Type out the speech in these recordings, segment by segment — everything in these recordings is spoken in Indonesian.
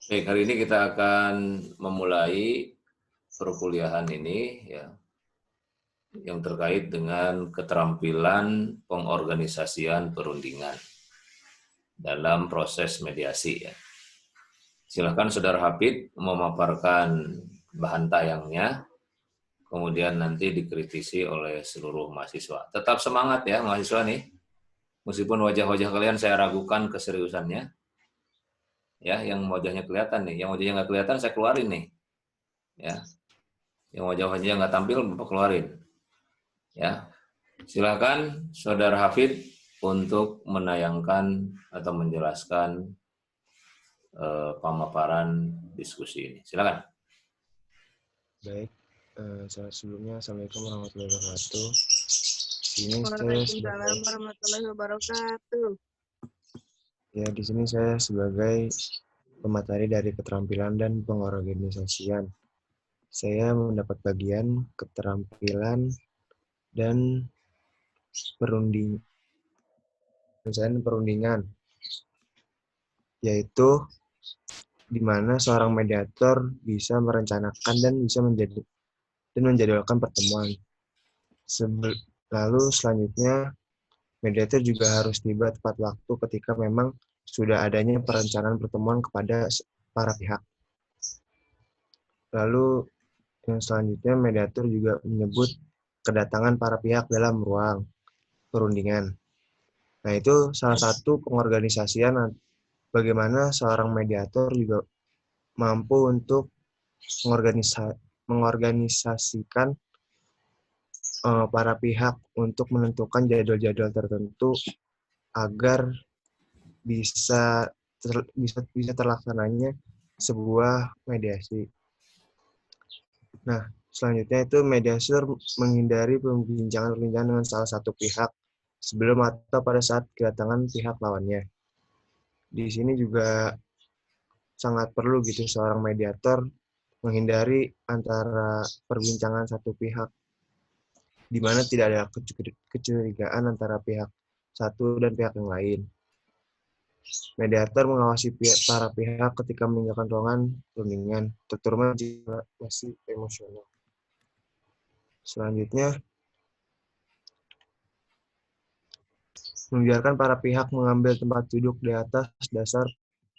Baik, hari ini kita akan memulai perkuliahan ini ya, yang terkait dengan keterampilan pengorganisasian perundingan dalam proses mediasi ya. Silakan Saudara Hafid memaparkan bahan tayangnya, kemudian nanti dikritisi oleh seluruh mahasiswa. Tetap semangat ya mahasiswa nih, meskipun wajah-wajah kalian saya ragukan keseriusannya. Ya, yang wajahnya kelihatan nih, yang wajahnya nggak kelihatan saya keluarin nih, ya. Yang wajah-wajahnya nggak tampil Bapak keluarin. Ya, silakan Saudara Hafid untuk menayangkan atau menjelaskan pemaparan diskusi ini. Silakan. Baik, sebelumnya Assalamualaikum warahmatullahi wabarakatuh. Ini Waalaikumsalam warahmatullahi wabarakatuh. di sini saya sebagai pemateri dari keterampilan dan pengorganisasian. Saya mendapat bagian keterampilan dan perundingan, yaitu di mana seorang mediator bisa merencanakan dan bisa menjadwalkan pertemuan. Lalu selanjutnya mediator juga harus tiba tepat waktu ketika memang sudah adanya perencanaan pertemuan kepada para pihak. Lalu yang selanjutnya mediator juga menyebut kedatangan para pihak dalam ruang perundingan. Nah, itu salah satu pengorganisasian bagaimana seorang mediator juga mampu untuk mengorganisasikan para pihak untuk menentukan jadwal-jadwal tertentu agar bisa terlaksananya sebuah mediasi. Nah, selanjutnya itu mediator menghindari perbincangan dengan salah satu pihak sebelum atau pada saat kedatangan pihak lawannya. Di sini juga sangat perlu gitu seorang mediator menghindari antara perbincangan satu pihak di mana tidak ada kecurigaan antara pihak satu dan pihak yang lain. Mediator mengawasi para pihak ketika meninggalkan ruangan perundingan, terutama jika masih emosional. Selanjutnya, membiarkan para pihak mengambil tempat duduk di atas dasar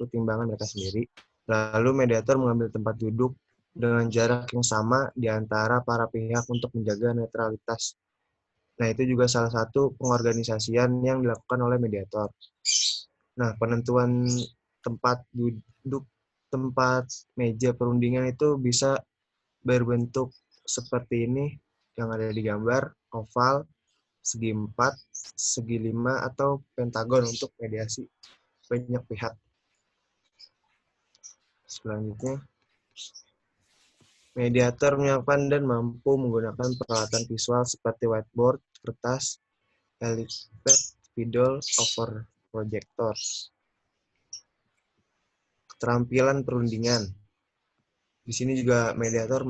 pertimbangan mereka sendiri. Lalu mediator mengambil tempat duduk dengan jarak yang sama di antara para pihak untuk menjaga netralitas. Nah, itu juga salah satu pengorganisasian yang dilakukan oleh mediator. Nah, penentuan tempat duduk, tempat meja perundingan itu bisa berbentuk seperti ini yang ada di gambar, oval, segi 4, segi 5, atau pentagon untuk mediasi banyak pihak. Selanjutnya, mediator menyiapkan dan mampu menggunakan peralatan visual seperti whiteboard, kertas, helipad, spidol, over projector. Keterampilan perundingan. Di sini juga mediator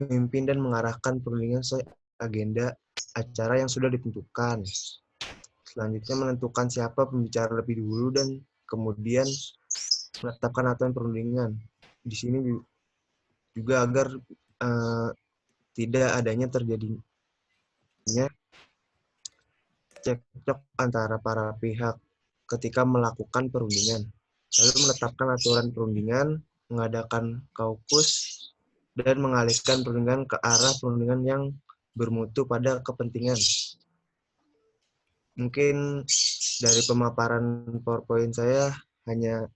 memimpin dan mengarahkan perundingan sesuai agenda acara yang sudah ditentukan. Selanjutnya menentukan siapa pembicara lebih dulu dan kemudian menetapkan aturan perundingan. Di sini juga agar tidak adanya terjadinya cekcok antara para pihak ketika melakukan perundingan. Lalu menetapkan aturan perundingan, mengadakan kaukus, dan mengalihkan perundingan ke arah perundingan yang bermutu pada kepentingan. Mungkin dari pemaparan PowerPoint saya hanya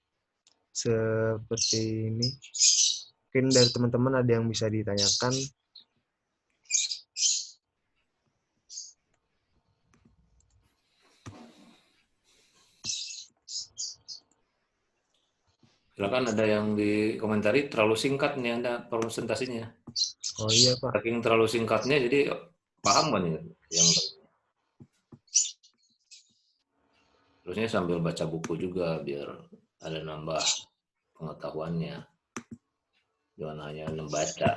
seperti ini. Mungkin dari teman-teman ada yang bisa ditanyakan. Silakan, ada yang dikomentari terlalu singkat nih Anda presentasinya. Oh iya Pak. Saking terlalu singkatnya jadi paham kan ya yang terusnya sambil baca buku juga biar ada nambah pengetahuannya. Jangan hanya membaca.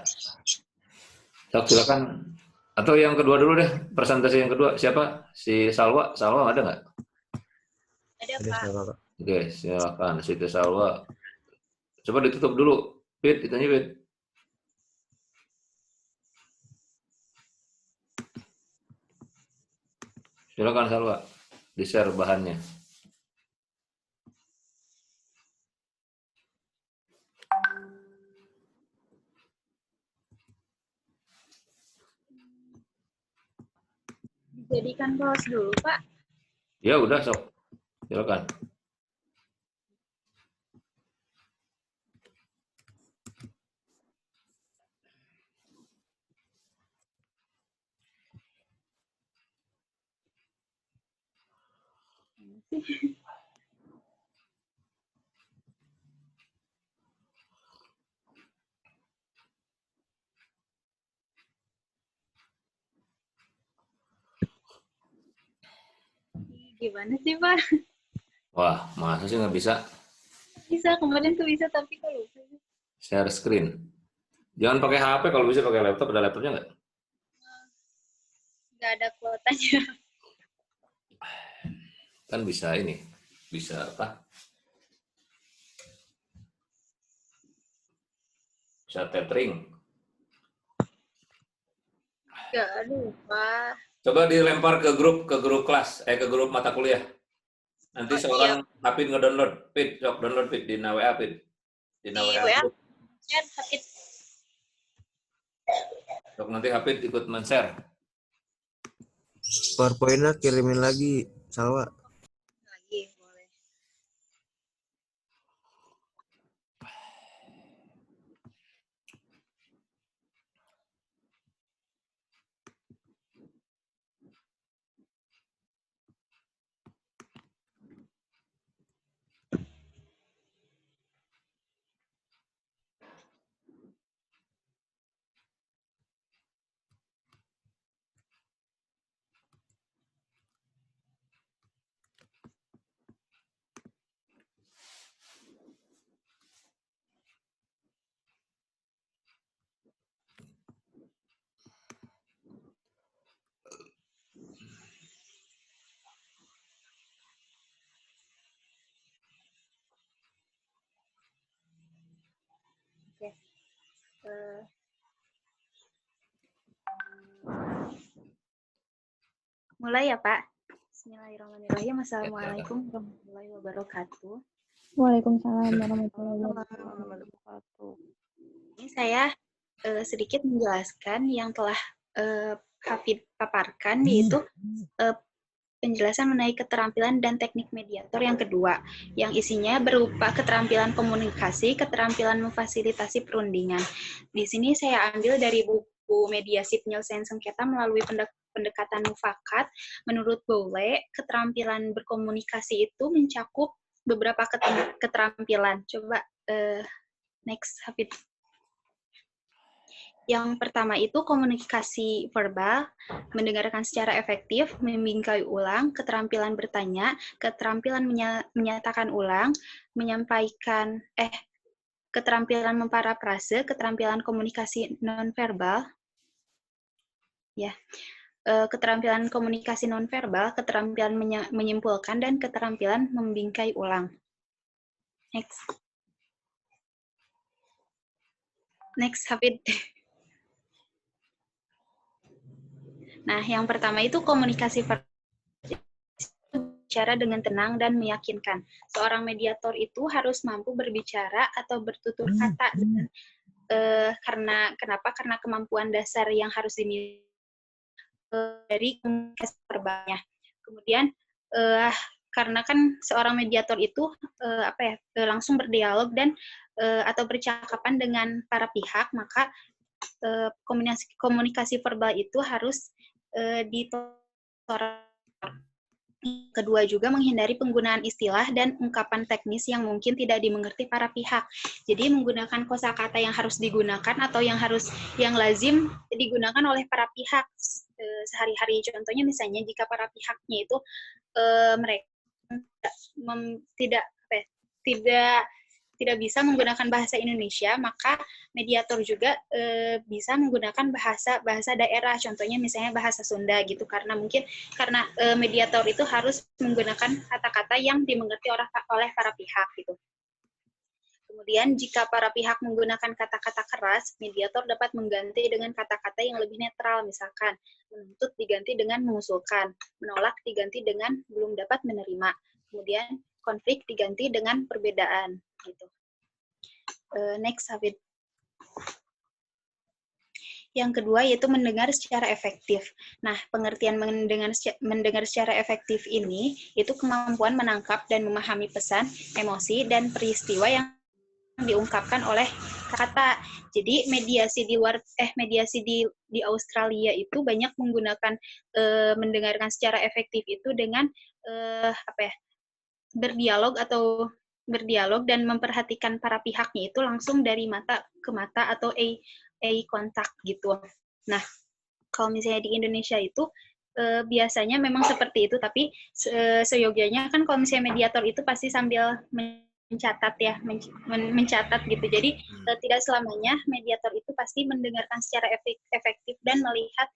So, silakan. Atau yang kedua dulu deh, presentasi yang kedua. Siapa? Si Salwa. Salwa ada nggak? Ada Pak. Pak. Oke, silakan. Siti Salwa. Coba ditutup dulu. Fit, ditanya Fit. Silakan Salwa, di-share bahannya. Dijadikan pause dulu, Pak. Ya udah, sok. Silakan. Gimana sih, Pak? Wah, masa sih nggak bisa Bisa, kemarin tuh bisa, tapi kok lupa. share screen? Jangan pakai HP, kalau bisa pakai laptop. Ada laptopnya nggak? Nggak ada kuotanya. Kan bisa ini. Bisa apa? Bisa tethering. Nggak, aduh, Pak. Coba dilempar ke grup kelas, ke grup mata kuliah. Nanti seorang Hafid nge-download. Fit, sok download Fit di WA Fit. Di Di WA WA, group. share sakit. Sok nanti Hafid ikut men-share. PowerPoint-nya kirimin lagi, Salwa. Lagi, boleh. Oke. Mulai ya, Pak. Bismillahirrahmanirrahim. Assalamualaikum warahmatullahi wabarakatuh. Waalaikumsalam warahmatullahi wabarakatuh. Ini saya sedikit menjelaskan yang telah Hafid paparkan, yaitu penjelasan mengenai keterampilan dan teknik mediator yang kedua, yang isinya berupa keterampilan komunikasi, keterampilan memfasilitasi perundingan. Di sini saya ambil dari buku Mediasi Penyelesaian Sengketa melalui pendekatan mufakat. Menurut Bowley, keterampilan berkomunikasi itu mencakup beberapa keterampilan. Coba next, Hafid. Yang pertama itu komunikasi verbal, mendengarkan secara efektif, membingkai ulang, keterampilan bertanya, keterampilan menyatakan ulang, menyampaikan, keterampilan memparafrase, keterampilan komunikasi nonverbal, ya, keterampilan komunikasi nonverbal, keterampilan menyimpulkan, dan keterampilan membingkai ulang. Next, Hafid. Nah, yang pertama itu komunikasi bicara dengan tenang dan meyakinkan. Seorang mediator itu harus mampu berbicara atau bertutur kata dengan, karena kemampuan dasar yang harus dimiliki dari komunikasi verbalnya. Kemudian karena kan seorang mediator itu langsung berdialog dan atau bercakapan dengan para pihak, maka komunikasi verbal itu harus ditorang. Kedua juga menghindari penggunaan istilah dan ungkapan teknis yang mungkin tidak dimengerti para pihak. Jadi menggunakan kosakata yang harus digunakan atau yang lazim digunakan oleh para pihak sehari-hari. Contohnya misalnya jika para pihaknya itu mereka tidak bisa menggunakan bahasa Indonesia, maka mediator juga bisa menggunakan bahasa daerah, contohnya misalnya bahasa Sunda gitu, karena mediator itu harus menggunakan kata-kata yang dimengerti oleh para pihak gitu. Kemudian jika para pihak menggunakan kata-kata keras, mediator dapat mengganti dengan kata-kata yang lebih netral, misalkan menuntut diganti dengan mengusulkan, menolak diganti dengan belum dapat menerima, kemudian konflik diganti dengan perbedaan. Gitu. Next, Hafid. Yang kedua yaitu mendengar secara efektif. Nah, pengertian mendengar secara efektif ini itu kemampuan menangkap dan memahami pesan, emosi, dan peristiwa yang diungkapkan oleh kata. Jadi mediasi di Australia itu banyak menggunakan mendengarkan secara efektif itu dengan berdialog dan memperhatikan para pihaknya itu langsung dari mata ke mata atau eye contact gitu. Nah, kalau misalnya di Indonesia itu biasanya memang seperti itu, tapi seyogianya kan kalau misalnya mediator itu pasti sambil mencatat ya, mencatat gitu. Jadi tidak selamanya mediator itu pasti mendengarkan secara efektif dan melihat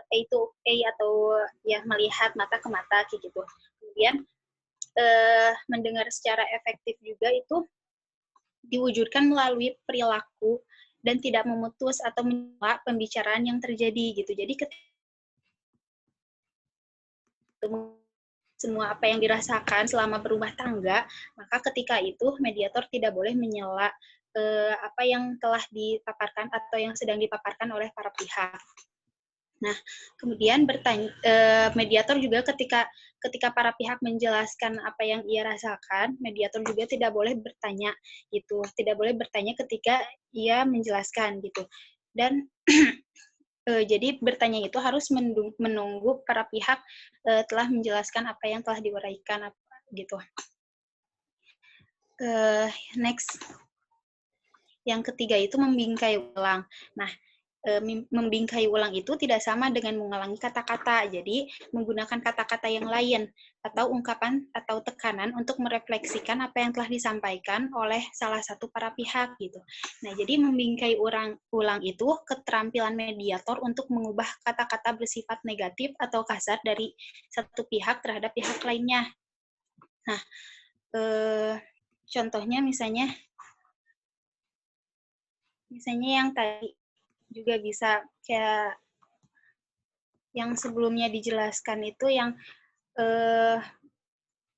eye to eye atau ya melihat mata ke mata kayak gitu. Kemudian mendengar secara efektif juga itu diwujudkan melalui perilaku dan tidak memutus atau menolak pembicaraan yang terjadi gitu. Jadi semua apa yang dirasakan selama berumah tangga, maka ketika itu mediator tidak boleh menyela apa yang telah dipaparkan atau yang sedang dipaparkan oleh para pihak. Nah, kemudian mediator juga ketika para pihak menjelaskan apa yang ia rasakan, mediator juga tidak boleh bertanya gitu, tidak boleh bertanya ketika ia menjelaskan gitu. Dan jadi bertanya itu harus menunggu para pihak telah menjelaskan apa yang telah diuraikan gitu. Next, yang ketiga itu membingkai ulang. Nah, membingkai ulang itu tidak sama dengan mengulangi kata-kata. Jadi, menggunakan kata-kata yang lain atau ungkapan atau tekanan untuk merefleksikan apa yang telah disampaikan oleh salah satu para pihak gitu. Nah, jadi membingkai ulang itu keterampilan mediator untuk mengubah kata-kata bersifat negatif atau kasar dari satu pihak terhadap pihak lainnya. Nah, contohnya misalnya yang tadi juga bisa kayak yang sebelumnya dijelaskan itu yang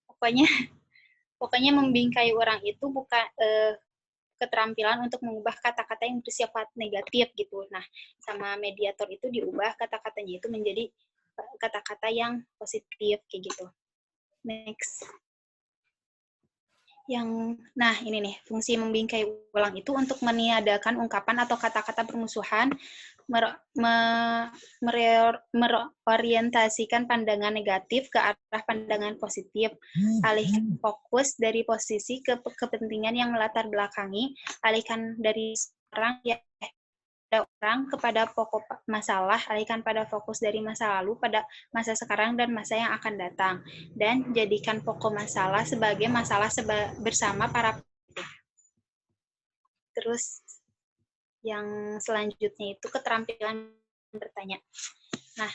pokoknya membingkai orang itu bukan keterampilan untuk mengubah kata-kata yang bersifat negatif gitu. Nah, sama mediator itu diubah kata-katanya itu menjadi kata-kata yang positif kayak gitu. Next. Nah ini nih, fungsi membingkai ulang itu untuk meniadakan ungkapan atau kata-kata permusuhan, merorientasikan pandangan negatif ke arah pandangan positif, alihkan fokus dari posisi ke kepentingan yang melatar belakangi, alihkan dari orang kepada pokok masalah, alihkan pada fokus dari masa lalu pada masa sekarang dan masa yang akan datang, dan jadikan pokok masalah sebagai masalah bersama para. Terus yang selanjutnya itu keterampilan bertanya. Nah,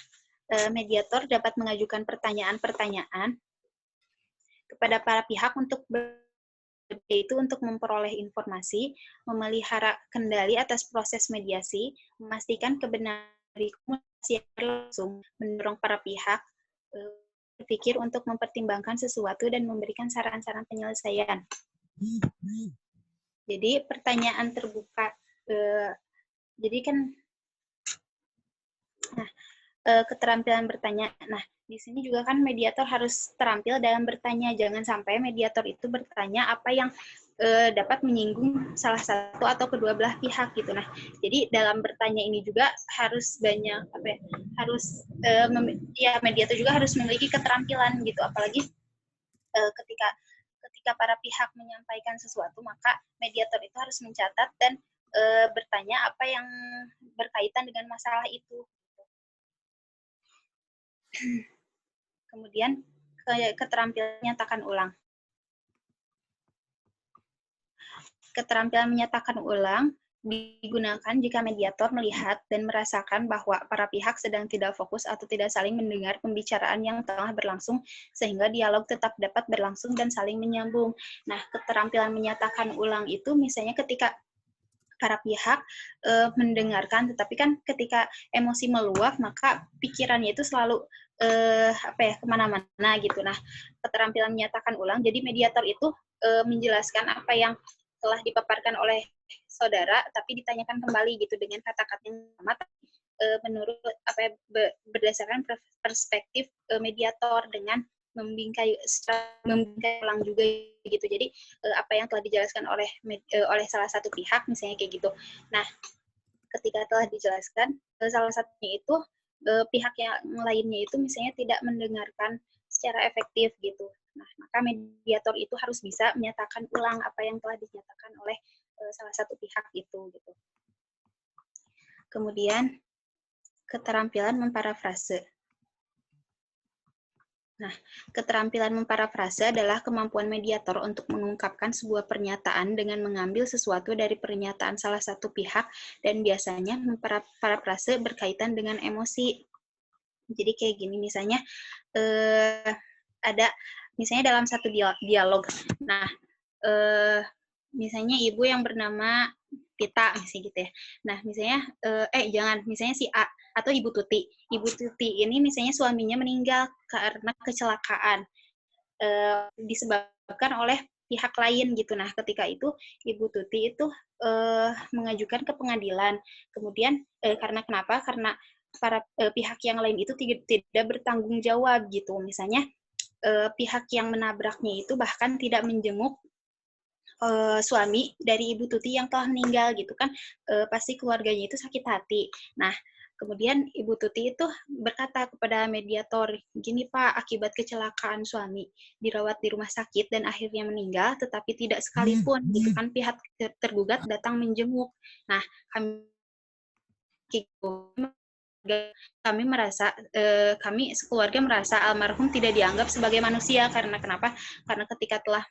mediator dapat mengajukan pertanyaan-pertanyaan kepada para pihak yaitu untuk memperoleh informasi, memelihara kendali atas proses mediasi, memastikan kebenaran komunikasi langsung, mendorong para pihak berpikir untuk mempertimbangkan sesuatu dan memberikan saran-saran penyelesaian. Jadi pertanyaan terbuka, jadi kan, keterampilan bertanya. Nah, di sini juga kan mediator harus terampil dalam bertanya. Jangan sampai mediator itu bertanya apa yang dapat menyinggung salah satu atau kedua belah pihak gitu. Nah, jadi dalam bertanya ini juga harus banyak mediator juga harus memiliki keterampilan gitu. Apalagi ketika para pihak menyampaikan sesuatu, maka mediator itu harus mencatat dan bertanya apa yang berkaitan dengan masalah itu. Kemudian keterampilan menyatakan ulang. Keterampilan menyatakan ulang digunakan jika mediator melihat dan merasakan bahwa para pihak sedang tidak fokus atau tidak saling mendengar pembicaraan yang tengah berlangsung, sehingga dialog tetap dapat berlangsung dan saling menyambung. Nah, keterampilan menyatakan ulang itu misalnya ketika para pihak mendengarkan, tetapi kan ketika emosi meluap, maka pikirannya itu selalu kemana-mana gitu. Nah, keterampilan menyatakan ulang, jadi mediator itu menjelaskan apa yang telah dipaparkan oleh saudara, tapi ditanyakan kembali gitu dengan kata-kata yang sama, menurut berdasarkan perspektif mediator dengan membingkai ulang juga gitu. Jadi apa yang telah dijelaskan oleh salah satu pihak misalnya kayak gitu. Nah, ketika telah dijelaskan salah satunya itu pihak yang lainnya itu misalnya tidak mendengarkan secara efektif gitu. Nah, maka mediator itu harus bisa menyatakan ulang apa yang telah dinyatakan oleh salah satu pihak itu gitu. Kemudian keterampilan memparafrase. Nah, keterampilan memparafrase adalah kemampuan mediator untuk mengungkapkan sebuah pernyataan dengan mengambil sesuatu dari pernyataan salah satu pihak, dan biasanya memparafrase berkaitan dengan emosi. Jadi kayak gini, misalnya ada misalnya dalam satu dialog. Nah, misalnya ibu yang bernama Tita, misalnya gitu ya. Nah, misalnya, misalnya si A atau Ibu Tuti. Ibu Tuti ini misalnya suaminya meninggal karena kecelakaan, disebabkan oleh pihak lain gitu. Nah, ketika itu Ibu Tuti itu mengajukan ke pengadilan. Kemudian karena kenapa? Karena para pihak yang lain itu tidak bertanggung jawab gitu. Misalnya pihak yang menabraknya itu bahkan tidak menjenguk suami dari Ibu Tuti yang telah meninggal gitu kan, pasti keluarganya itu sakit hati. Nah, kemudian Ibu Tuti itu berkata kepada mediator, gini Pak, akibat kecelakaan suami dirawat di rumah sakit dan akhirnya meninggal, tetapi tidak sekalipun gitu kan pihak tergugat datang menjenguk. Nah, kami merasa kami sekeluarga merasa almarhum tidak dianggap sebagai manusia. Karena kenapa? Karena ketika telah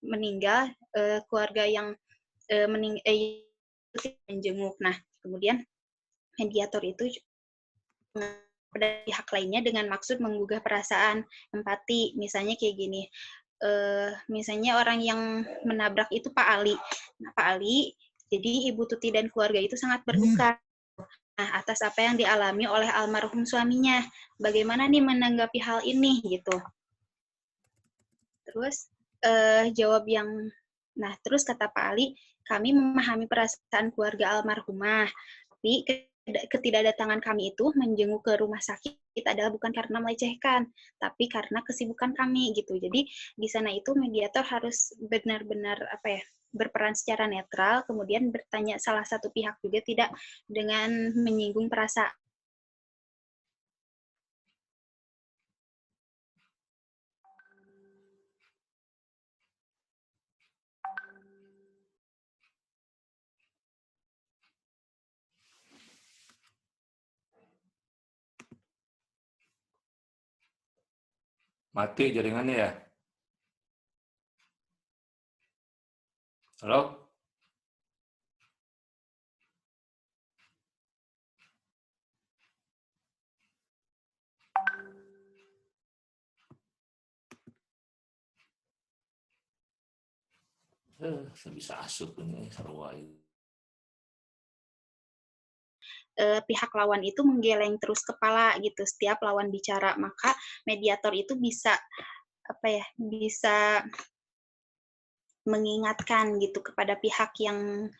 meninggal, keluarga yang menjenguk. Nah, kemudian mediator itu pada pihak lainnya dengan maksud menggugah perasaan, empati. Misalnya kayak gini, misalnya orang yang menabrak itu Pak Ali. Nah, Pak Ali, jadi Ibu Tuti dan keluarga itu sangat berduka atas apa yang dialami oleh almarhum suaminya. Bagaimana nih menanggapi hal ini gitu. Terus terus kata Pak Ali, kami memahami perasaan keluarga almarhumah, tapi ketidakdatangan kami itu menjenguk ke rumah sakit adalah bukan karena melecehkan, tapi karena kesibukan kami gitu. Jadi di sana itu mediator harus benar-benar berperan secara netral, kemudian bertanya salah satu pihak juga tidak dengan menyinggung perasaan. Mati jaringannya ya? Halo? Saya bisa asup ini sarwa ini. Pihak lawan itu menggeleng terus kepala gitu setiap lawan bicara, maka mediator itu bisa bisa mengingatkan gitu kepada pihak yang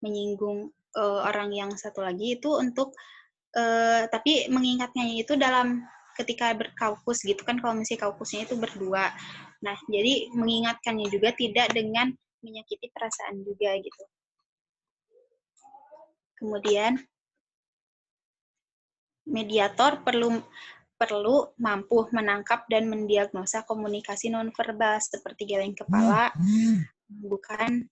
menyinggung orang yang satu lagi itu untuk tapi mengingatnya itu dalam ketika berkaukus gitu kan, kalau misalnya kaukusnya itu berdua. Nah, jadi mengingatkannya juga tidak dengan menyakiti perasaan juga gitu. Kemudian mediator perlu mampu menangkap dan mendiagnosa komunikasi nonverbal seperti geleng kepala, bukan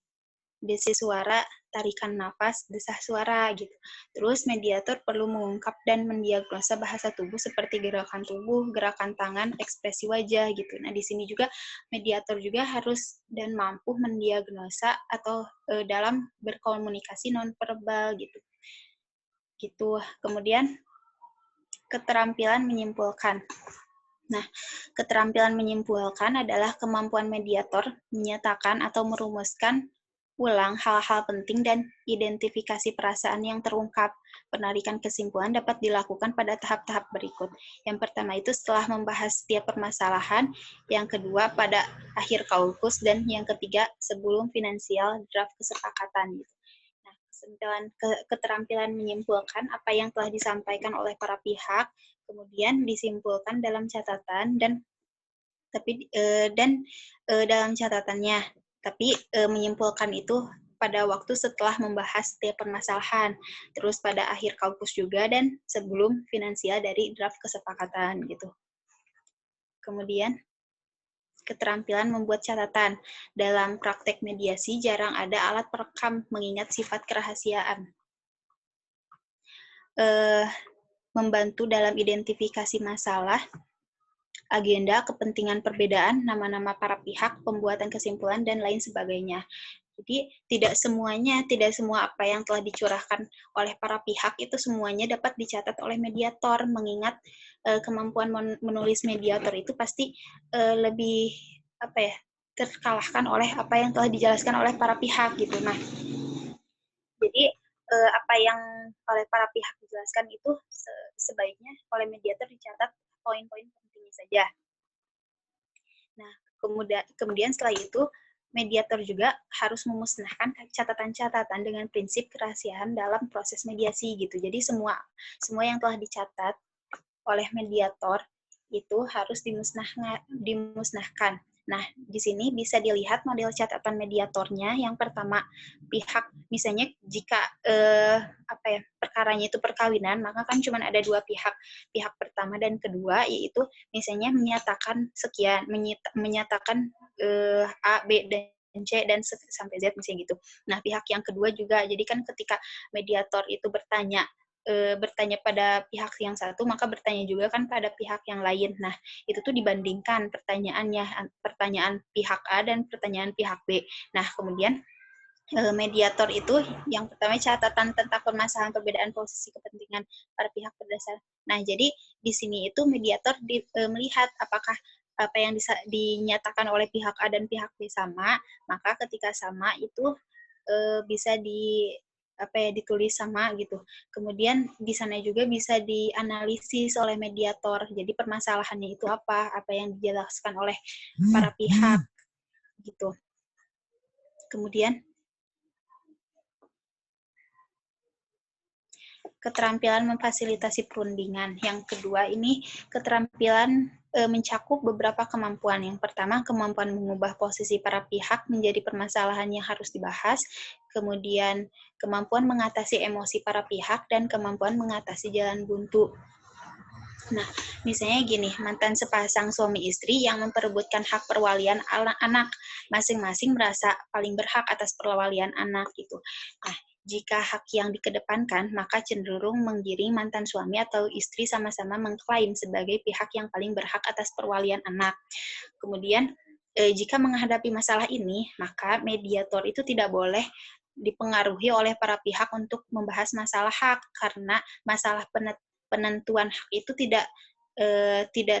desih suara, tarikan nafas, desah suara gitu. Terus mediator perlu mengungkap dan mendiagnosa bahasa tubuh seperti gerakan tubuh, gerakan tangan, ekspresi wajah gitu. Nah, di sini juga mediator juga harus dan mampu mendiagnosa atau dalam berkomunikasi nonverbal gitu. Gitu. Kemudian keterampilan menyimpulkan. Nah, keterampilan menyimpulkan adalah kemampuan mediator menyatakan atau merumuskan ulang hal-hal penting dan identifikasi perasaan yang terungkap. Penarikan kesimpulan dapat dilakukan pada tahap-tahap berikut. Yang pertama itu setelah membahas setiap permasalahan, yang kedua pada akhir kaukus, dan yang ketiga sebelum finansial draft kesepakatan. Nah, keterampilan menyimpulkan apa yang telah disampaikan oleh para pihak, kemudian disimpulkan dalam catatan dalam catatannya, tapi menyimpulkan itu pada waktu setelah membahas setiap permasalahan, terus pada akhir kaukus juga, dan sebelum finansial dari draft kesepakatan gitu. Kemudian keterampilan membuat catatan. Dalam praktek mediasi jarang ada alat perekam mengingat sifat kerahasiaan. Membantu dalam identifikasi masalah, agenda, kepentingan perbedaan, nama-nama para pihak, pembuatan kesimpulan, dan lain sebagainya. Jadi tidak semua apa yang telah dicurahkan oleh para pihak itu semuanya dapat dicatat oleh mediator, mengingat kemampuan menulis mediator itu pasti lebih terkalahkan oleh apa yang telah dijelaskan oleh para pihak gitu. Nah, jadi apa yang oleh para pihak dijelaskan itu sebaiknya oleh mediator dicatat poin-poin pentingnya saja. Nah, kemudian setelah itu mediator juga harus memusnahkan catatan-catatan dengan prinsip kerahasiaan dalam proses mediasi gitu. Jadi semua yang telah dicatat oleh mediator itu harus dimusnahkan. Nah, di sini bisa dilihat model catatan mediatornya. Yang pertama, pihak misalnya jika perkaranya itu perkawinan, maka kan cuma ada dua pihak. Pihak pertama dan kedua, yaitu misalnya menyatakan sekian, menyatakan A, B, dan C, dan sampai Z misalnya gitu. Nah, pihak yang kedua juga, jadi kan ketika mediator itu bertanya pada pihak yang satu, maka bertanya juga kan pada pihak yang lain. Nah, itu tuh dibandingkan pertanyaan pihak A dan pertanyaan pihak B. Nah, kemudian mediator itu yang pertama catatan tentang permasalahan perbedaan posisi kepentingan para pihak berdasar. Nah, jadi di sini itu mediator melihat apakah apa yang dinyatakan oleh pihak A dan pihak B sama, maka ketika sama itu bisa ditulis sama gitu. Kemudian di sana juga bisa dianalisis oleh mediator. Jadi permasalahannya itu apa yang dijelaskan oleh para pihak gitu. Kemudian keterampilan memfasilitasi perundingan. Yang kedua ini keterampilan mencakup beberapa kemampuan. Yang pertama, kemampuan mengubah posisi para pihak menjadi permasalahan yang harus dibahas. Kemudian, kemampuan mengatasi emosi para pihak dan kemampuan mengatasi jalan buntu. Nah, misalnya gini, mantan sepasang suami istri yang memperebutkan hak perwalian anak, masing-masing merasa paling berhak atas perwalian anak gitu. Nah, jika hak yang dikedepankan, maka cenderung menggiring mantan suami atau istri sama-sama mengklaim sebagai pihak yang paling berhak atas perwalian anak. Kemudian, jika menghadapi masalah ini, maka mediator itu tidak boleh dipengaruhi oleh para pihak untuk membahas masalah hak, karena masalah penentuan hak itu tidak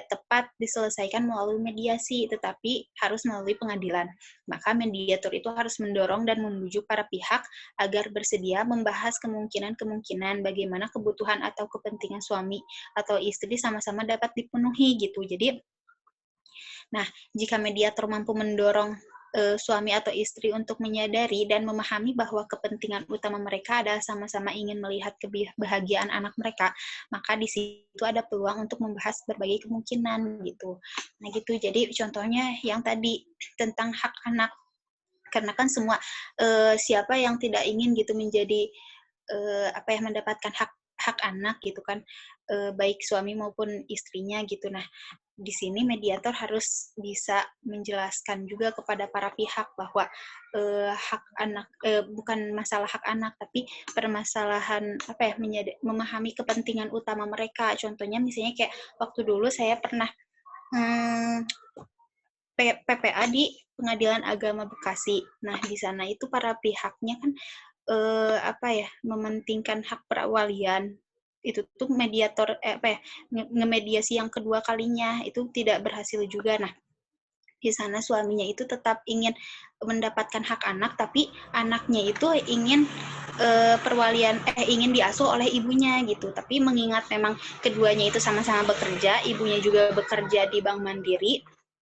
tepat diselesaikan melalui mediasi, tetapi harus melalui pengadilan. Maka mediator itu harus mendorong dan membujuk para pihak agar bersedia membahas kemungkinan-kemungkinan bagaimana kebutuhan atau kepentingan suami atau istri sama-sama dapat dipenuhi gitu. Jadi, nah, jika mediator mampu mendorong suami atau istri untuk menyadari dan memahami bahwa kepentingan utama mereka adalah sama-sama ingin melihat kebahagiaan anak mereka, maka di situ ada peluang untuk membahas berbagai kemungkinan gitu. Nah gitu, jadi contohnya yang tadi tentang hak anak, karena kan semua siapa yang tidak ingin gitu menjadi mendapatkan hak anak gitu kan, baik suami maupun istrinya gitu. Nah, di sini mediator harus bisa menjelaskan juga kepada para pihak bahwa hak anak bukan masalah hak anak, tapi permasalahan apa ya, memahami kepentingan utama mereka. Contohnya misalnya kayak waktu dulu saya pernah PPA di Pengadilan Agama Bekasi. Nah, di sana itu para pihaknya kan apa ya, mementingkan hak perwalian. Itu tuh mediator apa ya, ngemediasi yang kedua kalinya itu tidak berhasil juga. Nah, di sana suaminya itu tetap ingin mendapatkan hak anak, tapi anaknya itu ingin ingin diasuh oleh ibunya gitu. Tapi mengingat memang keduanya itu sama-sama bekerja, ibunya juga bekerja di Bank Mandiri.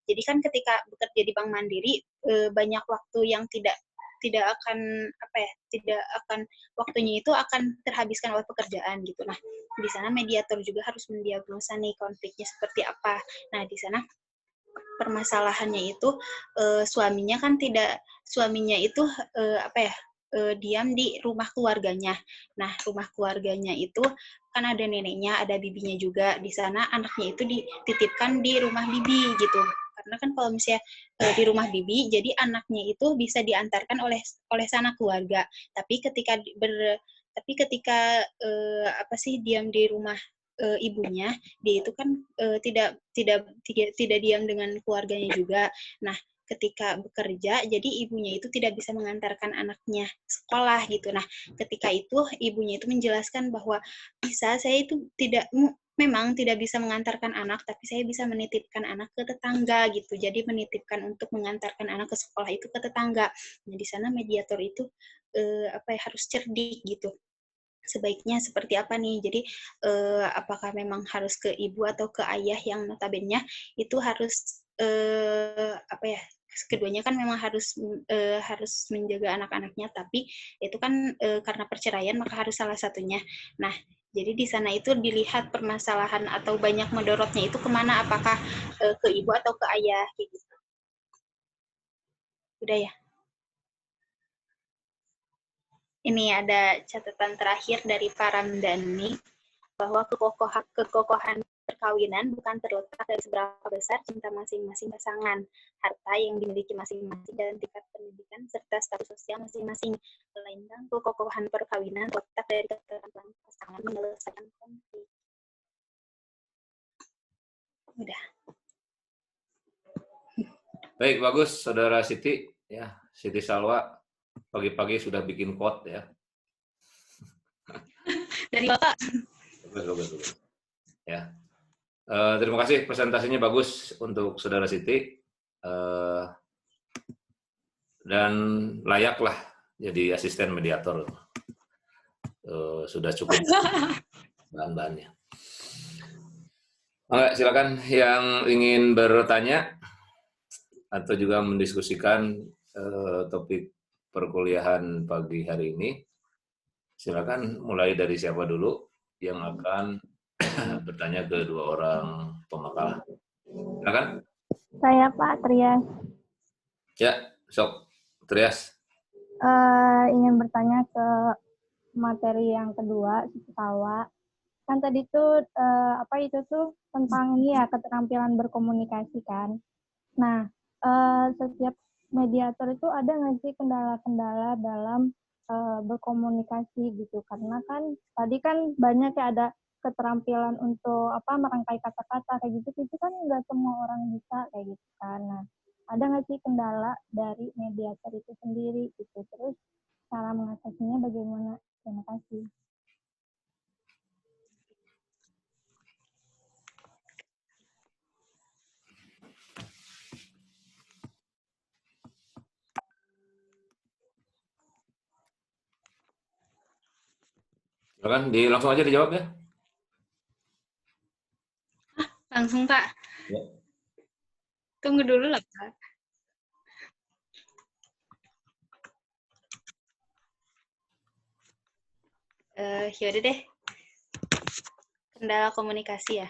Jadi kan ketika bekerja di Bank Mandiri banyak waktu yang tidak akan apa ya, tidak akan waktunya itu akan terhabiskan oleh pekerjaan gitu. Nah, di sana mediator juga harus mendiagnosa nih konfliknya seperti apa. Nah, di sana permasalahannya itu suaminya itu apa ya, diam di rumah keluarganya. Nah, rumah keluarganya itu kan ada neneknya, ada bibinya juga. Di sana anaknya itu dititipkan di rumah bibi gitu. Karena kan kalau misalnya di rumah bibi, jadi anaknya itu bisa diantarkan oleh sanak keluarga. Tapi ketika apa sih, diam di rumah ibunya, dia itu kan tidak diam dengan keluarganya juga. Nah, ketika bekerja, jadi ibunya itu tidak bisa mengantarkan anaknya sekolah gitu. Nah, ketika itu ibunya itu menjelaskan bahwa saya itu memang tidak bisa mengantarkan anak, tapi saya bisa menitipkan anak ke tetangga gitu. Jadi menitipkan untuk mengantarkan anak ke sekolah itu ke tetangga. Nah, di sana mediator itu apa ya, harus cerdik gitu. Sebaiknya seperti apa nih? Jadi apakah memang harus ke ibu atau ke ayah yang notabene itu harus apa ya? Keduanya kan memang harus menjaga anak-anaknya, tapi itu kan karena perceraian maka harus salah satunya. Nah, jadi di sana itu dilihat permasalahan atau banyak mendorotnya itu kemana, apakah ke ibu atau ke ayah gitu. Udah ya. Ini ada catatan terakhir dari Pak Ramdhani, bahwa kekokohan perkawinan bukan terletak dari seberapa besar cinta masing-masing pasangan, harta yang dimiliki masing-masing, dan tingkat pendidikan serta status sosial masing-masing, melainkan kekokohan perkawinan terletak dari keterampilan pasangan menyelesaikan konflik. Udah. Baik, bagus, Saudara Siti. Ya, Siti Salwa pagi-pagi sudah bikin quote ya. Dari Bapak. Bagus. Ya. Terima kasih, presentasinya bagus untuk Saudara Siti. Dan layaklah jadi asisten mediator. Sudah cukup bahan-bahannya. Silakan yang ingin bertanya atau juga mendiskusikan topik perkuliahan pagi hari ini. Silakan mulai dari siapa dulu yang akan bertanya ke dua orang pemakalah. Silakan. Saya Pak Trias. Ya, sok. Trias. Ingin bertanya ke materi yang kedua, Salwa. Kan tadi tuh apa itu tuh tentang ini ya, keterampilan berkomunikasi kan. Nah, setiap mediator itu ada nggak sih kendala-kendala dalam berkomunikasi gitu? Karena kan tadi kan banyak ya, ada keterampilan untuk apa, merangkai kata-kata kayak gitu, itu kan nggak semua orang bisa kayak gitu kan. Nah, ada nggak sih kendala dari mediator itu sendiri gitu? Terus cara mengatasinya bagaimana? Terima kasih. Silakan langsung aja dijawab ya. Langsung Pak. Ya. Tunggu dulu lah Pak. Yaudah deh. Kendala komunikasi ya.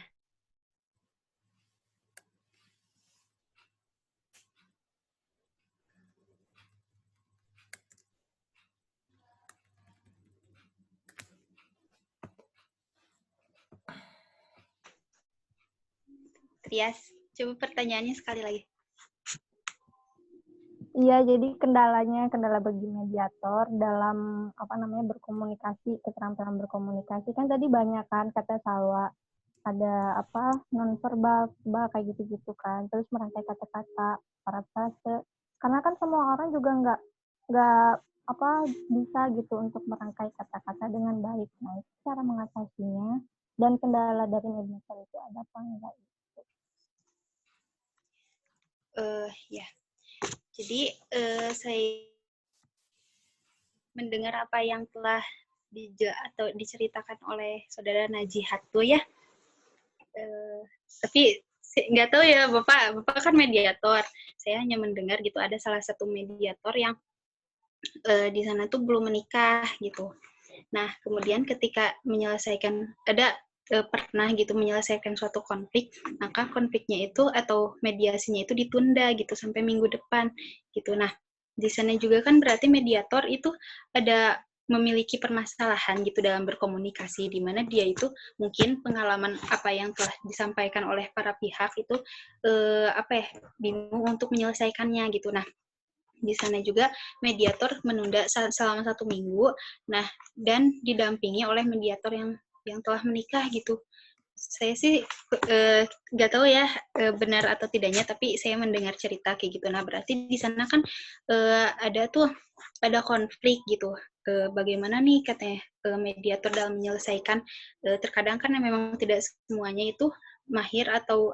Tias, coba pertanyaannya sekali lagi. Iya, jadi kendala bagi mediator dalam berkomunikasi, keterampilan berkomunikasi kan tadi banyak kan kata Salwa, ada nonverbal, kayak gitu-gitu kan, terus merangkai kata-kata, parafrase. Karena kan semua orang juga nggak bisa gitu untuk merangkai kata-kata dengan baik. Nah, itu cara mengatasinya dan kendala dari mediator itu ada apa enggak? Ya. Jadi saya mendengar apa yang telah diceritakan oleh saudara Najihat tuh ya. Tapi nggak tahu ya Bapak kan mediator. Saya hanya mendengar gitu ada salah satu mediator yang di sana tuh belum menikah gitu. Nah, kemudian ketika pernah gitu menyelesaikan suatu konflik, maka konfliknya itu atau mediasinya itu ditunda gitu sampai minggu depan gitu. Nah, di sana juga kan berarti mediator itu ada memiliki permasalahan gitu dalam berkomunikasi, di mana dia itu mungkin pengalaman apa yang telah disampaikan oleh para pihak itu bingung untuk menyelesaikannya gitu. Nah, di sana juga mediator menunda selama 1 minggu, nah dan didampingi oleh mediator yang telah menikah gitu. Saya sih nggak tahu ya benar atau tidaknya, tapi saya mendengar cerita kayak gitu. Nah, berarti di sana kan ada konflik gitu. Bagaimana nih katanya mediator dalam menyelesaikan, terkadang kan memang tidak semuanya itu mahir atau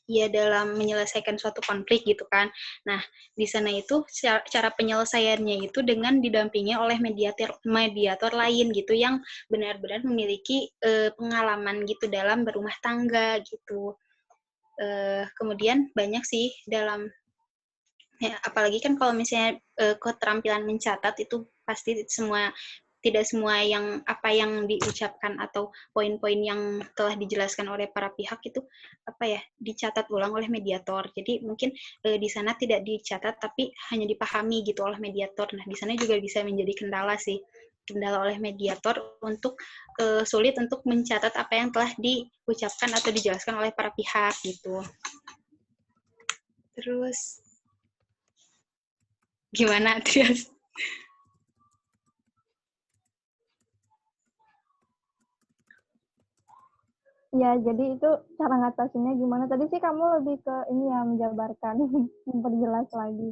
ya dalam menyelesaikan suatu konflik gitu kan. Nah, di sana itu cara penyelesaiannya itu dengan didampingi oleh mediator lain gitu yang benar-benar memiliki pengalaman gitu dalam berumah tangga gitu. Kemudian banyak sih dalam apalagi kan kalau misalnya keterampilan mencatat itu pasti tidak semua yang diucapkan atau poin-poin yang telah dijelaskan oleh para pihak itu dicatat ulang oleh mediator. Jadi mungkin di sana tidak dicatat tapi hanya dipahami gitu oleh mediator. Nah, di sana juga bisa menjadi kendala oleh mediator untuk sulit untuk mencatat apa yang telah diucapkan atau dijelaskan oleh para pihak gitu. Terus gimana, Trias? Ya, jadi itu cara ngatasinnya gimana? Tadi sih kamu lebih ke ini ya, menjabarkan, memperjelas lagi.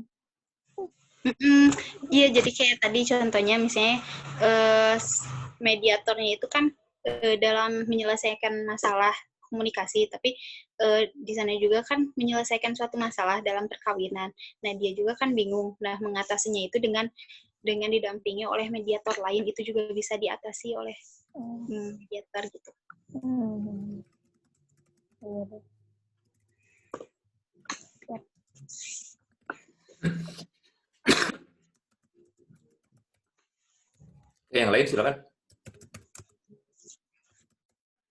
Iya, jadi kayak tadi contohnya misalnya mediatornya itu kan dalam menyelesaikan masalah komunikasi, tapi di sana juga kan menyelesaikan suatu masalah dalam perkawinan. Nah, dia juga kan bingung. Nah, mengatasinya itu dengan didampingi oleh mediator lain itu juga bisa diatasi oleh mediator gitu. Yang lain silakan.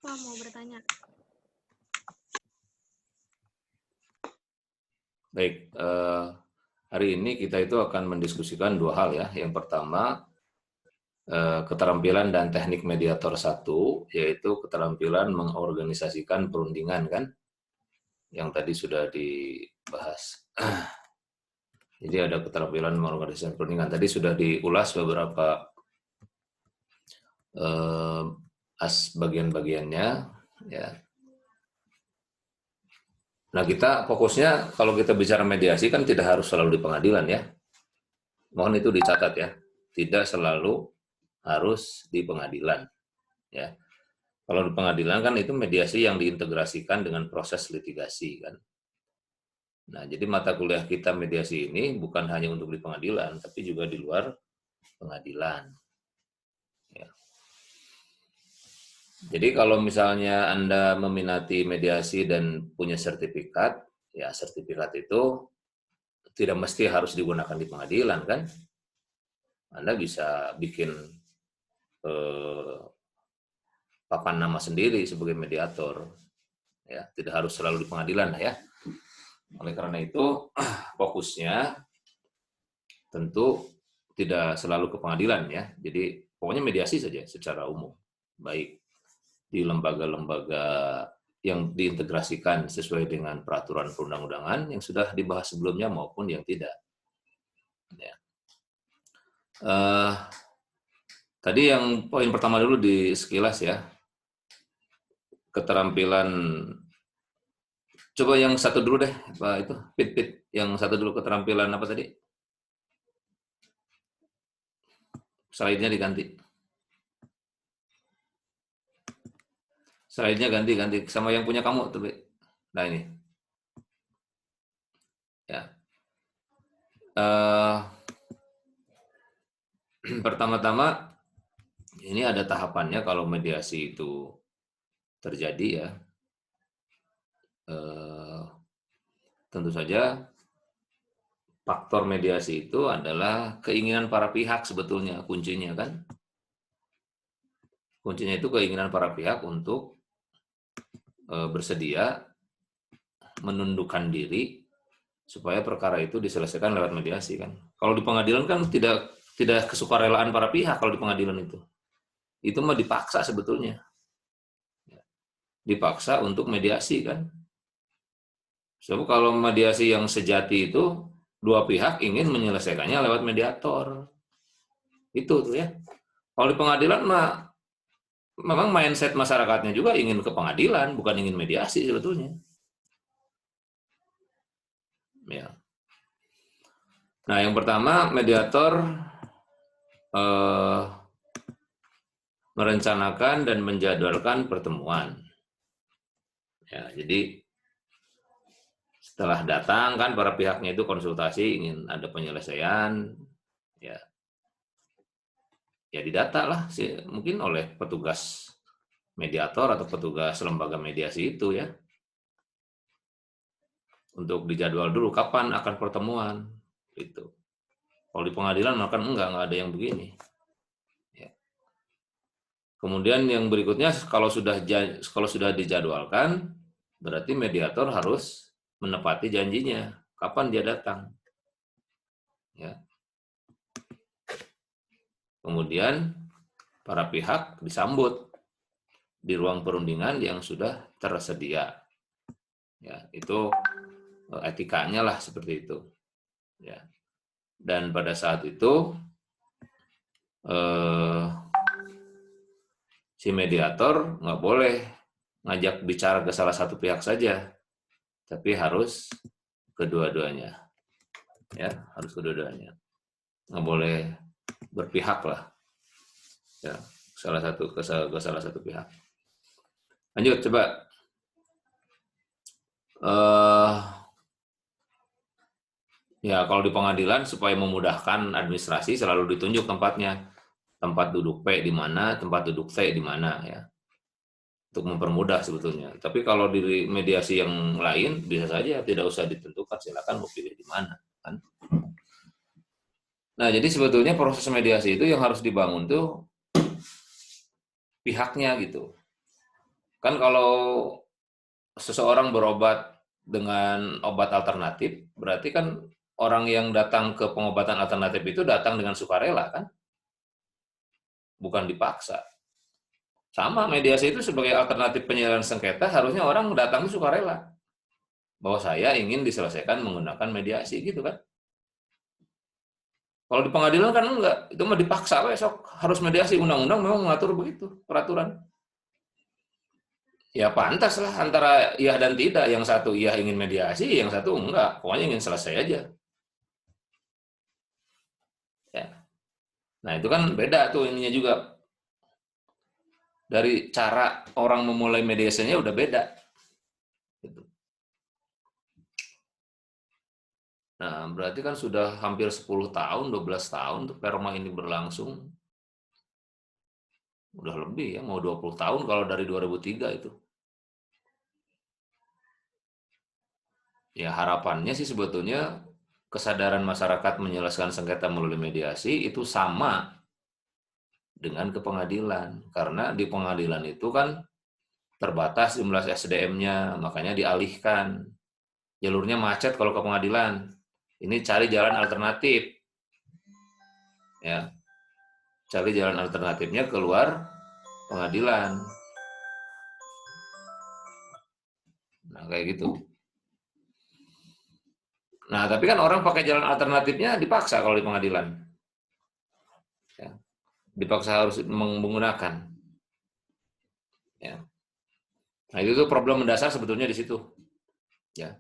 Pak mau bertanya. Baik, hari ini kita itu akan mendiskusikan 2 hal ya. Yang pertama, keterampilan dan teknik mediator 1, yaitu keterampilan mengorganisasikan perundingan kan, yang tadi sudah dibahas. Jadi ada keterampilan mengorganisasikan perundingan. Tadi sudah diulas beberapa bagian-bagiannya. Ya. Nah, kita fokusnya kalau kita bicara mediasi kan tidak harus selalu di pengadilan ya. Mohon itu dicatat ya. Tidak selalu harus di pengadilan. Ya. Kalau di pengadilan kan itu mediasi yang diintegrasikan dengan proses litigasi kan. Nah, jadi mata kuliah kita mediasi ini bukan hanya untuk di pengadilan, tapi juga di luar pengadilan. Ya. Jadi kalau misalnya Anda meminati mediasi dan punya sertifikat, ya sertifikat itu tidak mesti harus digunakan di pengadilan kan. Anda bisa bikin papan nama sendiri sebagai mediator. Ya, tidak harus selalu di pengadilan ya. Oleh karena itu, fokusnya tentu tidak selalu ke pengadilan ya. Jadi pokoknya mediasi saja secara umum. Baik di lembaga-lembaga yang diintegrasikan sesuai dengan peraturan perundang-undangan yang sudah dibahas sebelumnya maupun yang tidak. Ya. Tadi yang poin pertama dulu di sekilas ya, keterampilan. Coba yang satu dulu deh, Pak itu, Pit. Yang satu dulu keterampilan apa tadi? Slide-nya diganti. Slide-nya ganti sama yang punya kamu tuh, Pit. Nah ini. Ya. Pertama-tama ini ada tahapannya kalau mediasi itu terjadi ya. Tentu saja faktor mediasi itu adalah keinginan para pihak sebetulnya kuncinya kan. Kuncinya itu keinginan para pihak untuk bersedia menundukkan diri supaya perkara itu diselesaikan lewat mediasi kan. Kalau di pengadilan kan tidak kesukarelaan para pihak kalau di pengadilan itu. Itu mah dipaksa sebetulnya. Dipaksa untuk mediasi kan. Sebab kalau mediasi yang sejati itu dua pihak ingin menyelesaikannya lewat mediator. Itu tuh ya. Kalau di pengadilan mah memang mindset masyarakatnya juga ingin ke pengadilan, bukan ingin mediasi sebetulnya. Ya. Nah, yang pertama mediator merencanakan dan menjadwalkan pertemuan. Ya, jadi setelah datang kan para pihaknya itu konsultasi ingin ada penyelesaian, ya didata lah mungkin oleh petugas mediator atau petugas lembaga mediasi itu ya, untuk dijadwal dulu kapan akan pertemuan itu. Kalau di pengadilan makan enggak ada yang begini. Ya. Kemudian yang berikutnya kalau sudah dijadwalkan berarti mediator harus menepati janjinya kapan dia datang. Ya. Kemudian para pihak disambut di ruang perundingan yang sudah tersedia. Ya, itu etikanya lah seperti itu. Ya. Dan pada saat itu si mediator nggak boleh ngajak bicara ke salah satu pihak saja, tapi harus kedua-duanya. Ya, harus kedua-duanya. Nggak boleh berpihak lah. Ya, ke salah satu pihak. Lanjut coba. Ya kalau di pengadilan supaya memudahkan administrasi selalu ditunjuk tempatnya. Tempat duduk P di mana, tempat duduk T di mana ya. Untuk mempermudah sebetulnya. Tapi kalau di mediasi yang lain bisa saja tidak usah ditentukan, silakan mau pilih di mana kan. Nah, jadi sebetulnya proses mediasi itu yang harus dibangun tuh pihaknya gitu. Kan kalau seseorang berobat dengan obat alternatif, berarti kan orang yang datang ke pengobatan alternatif itu datang dengan sukarela kan? Bukan dipaksa. Sama mediasi itu sebagai alternatif penyelesaian sengketa harusnya orang datang itu sukarela. Bahwa saya ingin diselesaikan menggunakan mediasi gitu kan. Kalau di pengadilan kan enggak, itu mah dipaksa besok harus mediasi, undang-undang memang mengatur begitu, peraturan. Ya pantas lah antara iya dan tidak, yang satu iya ingin mediasi, yang satu enggak, pokoknya ingin selesai aja. Ya. Nah itu kan beda tuh ininya juga. Dari cara orang memulai mediasinya udah beda. Gitu. Nah, berarti kan sudah hampir 10 tahun, 12 tahun tuh perma ini berlangsung. Udah lebih ya, mau 20 tahun kalau dari 2003 itu. Ya harapannya sih sebetulnya kesadaran masyarakat menyelesaikan sengketa melalui mediasi itu sama dengan ke pengadilan. Karena di pengadilan itu kan terbatas jumlah SDM-nya, makanya dialihkan. Jalurnya macet kalau ke pengadilan. Ini cari jalan alternatif. Ya. Cari jalan alternatifnya keluar pengadilan. Nah, kayak gitu. Nah, tapi kan orang pakai jalan alternatifnya dipaksa kalau di pengadilan. Ya. Dipaksa harus menggunakan. Ya. Nah, itu tuh problem mendasar sebetulnya di situ. Ya.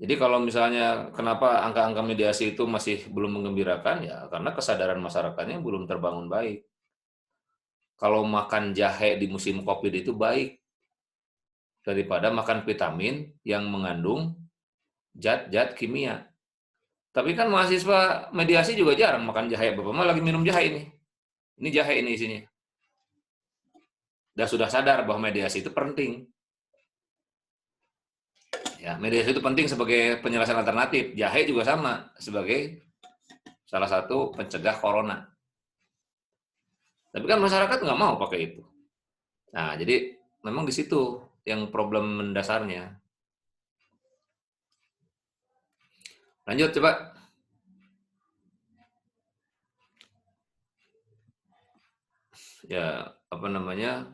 Jadi kalau misalnya kenapa angka-angka mediasi itu masih belum menggembirakan, ya karena kesadaran masyarakatnya belum terbangun baik. Kalau makan jahe di musim COVID itu baik daripada makan vitamin yang mengandung zat-zat kimia. Tapi kan mahasiswa mediasi juga jarang makan jahe. Bapak mah lagi minum jahe ini. Ini jahe ini isinya. Dan sudah sadar bahwa mediasi itu penting. Ya, mediasi itu penting sebagai penyelesaian alternatif. Jahe juga sama sebagai salah satu pencegah corona. Tapi kan masyarakat nggak mau pakai itu. Nah, jadi memang di situ yang problem mendasarnya. Lanjut coba. Ya, apa namanya?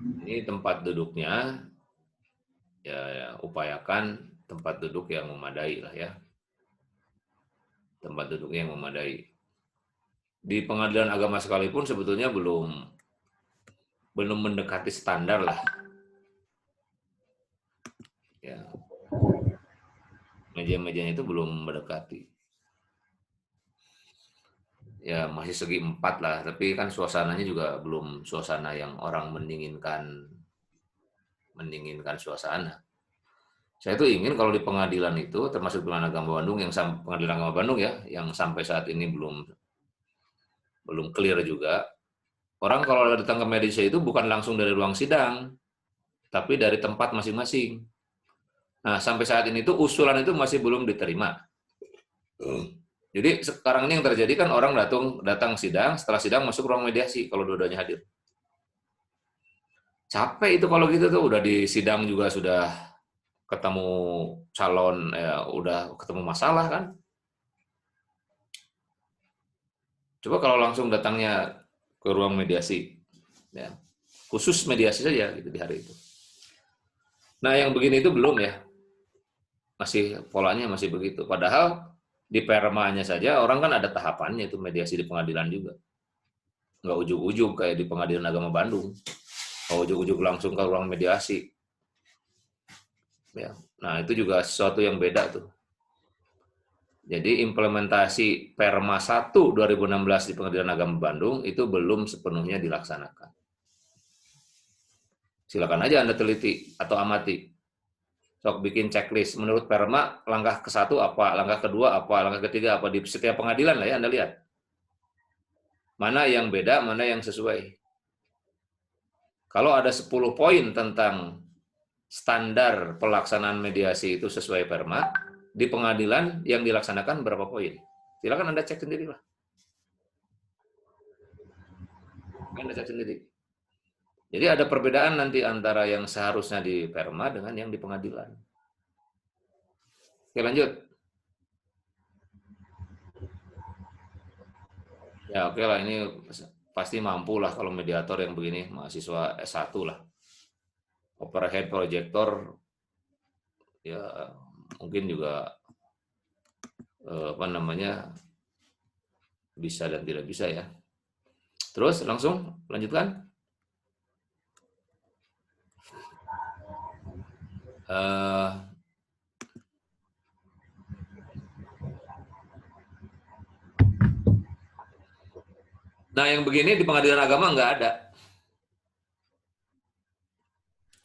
Ini tempat duduknya, ya upayakan tempat duduk yang memadai lah ya. Tempat duduknya yang memadai. Di pengadilan agama sekalipun sebetulnya belum mendekati standar lah. Ya. Meja-mejanya itu belum mendekati. Ya masih segi 4 lah, tapi kan suasananya juga belum suasana yang orang mendinginkan suasana. Saya tuh ingin kalau di pengadilan itu, termasuk Pengadilan Agama Bandung, Pengadilan Agama Bandung ya, yang sampai saat ini belum clear juga. Orang kalau datang ke mediasi itu bukan langsung dari ruang sidang, tapi dari tempat masing-masing. Nah, sampai saat ini tuh usulan itu masih belum diterima. Jadi sekarang ini yang terjadi kan orang datang sidang, setelah sidang masuk ruang mediasi kalau dua-duanya hadir. Capek itu kalau gitu tuh, udah di sidang juga sudah ketemu calon, ya udah ketemu masalah kan. Coba kalau langsung datangnya ke ruang mediasi, ya khusus mediasi saja gitu di hari itu. Nah yang begini itu belum ya, masih polanya masih begitu. Padahal di permanya saja orang kan ada tahapannya itu mediasi di pengadilan juga. Nggak ujug-ujug kayak di Pengadilan Agama Bandung. Nggak ujug-ujug langsung ke ruang mediasi. Ya. Nah itu juga sesuatu yang beda tuh. Jadi implementasi Perma 1 2016 di Pengadilan Agama Bandung itu belum sepenuhnya dilaksanakan. Silakan aja Anda teliti atau amati. Sok bikin checklist. Menurut Perma, langkah ke-1 apa, langkah kedua apa, langkah ketiga apa, di setiap pengadilan lah ya Anda lihat. Mana yang beda, mana yang sesuai. Kalau ada 10 poin tentang standar pelaksanaan mediasi itu sesuai Perma, di pengadilan yang dilaksanakan berapa poin? Silakan Anda cek sendiri lah. Anda cek sendiri. Jadi ada perbedaan nanti antara yang seharusnya di Perma dengan yang di pengadilan. Oke, lanjut. Ya oke lah, ini pasti mampu lah kalau mediator yang begini, mahasiswa S1 lah. Overhead projector, ya mungkin juga apa namanya, bisa dan tidak bisa ya. Terus langsung lanjutkan. Nah, yang begini di pengadilan agama nggak ada.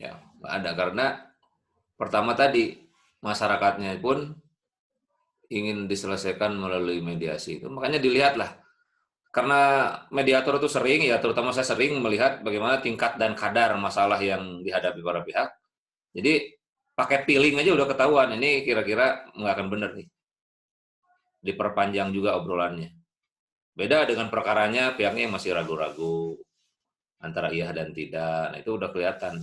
Ya, nggak ada karena pertama tadi masyarakatnya pun ingin diselesaikan melalui mediasi itu. Makanya dilihatlah. Karena mediator itu sering, ya terutama saya sering melihat bagaimana tingkat dan kadar masalah yang dihadapi para pihak. Jadi pakai feeling aja udah ketahuan, ini kira-kira nggak akan benar nih. Diperpanjang juga obrolannya. Beda dengan perkaranya, pihaknya yang masih ragu-ragu antara iya dan tidak. Nah, itu udah kelihatan.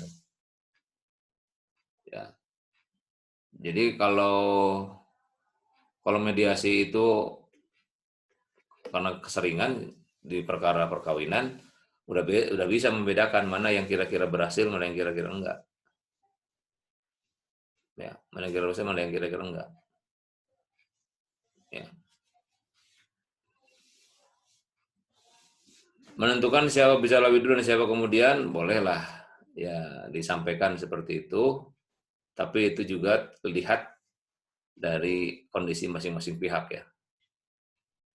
Ya. Jadi kalau mediasi itu karena keseringan di perkara perkawinan udah bisa membedakan mana yang kira-kira berhasil, mana yang kira-kira enggak. Ya, mana yang kira-kira berhasil, mana yang kira-kira enggak. Ya. Menentukan siapa bisa lebih dulu dan siapa kemudian, bolehlah ya disampaikan seperti itu, tapi itu juga lihat dari kondisi masing-masing pihak ya.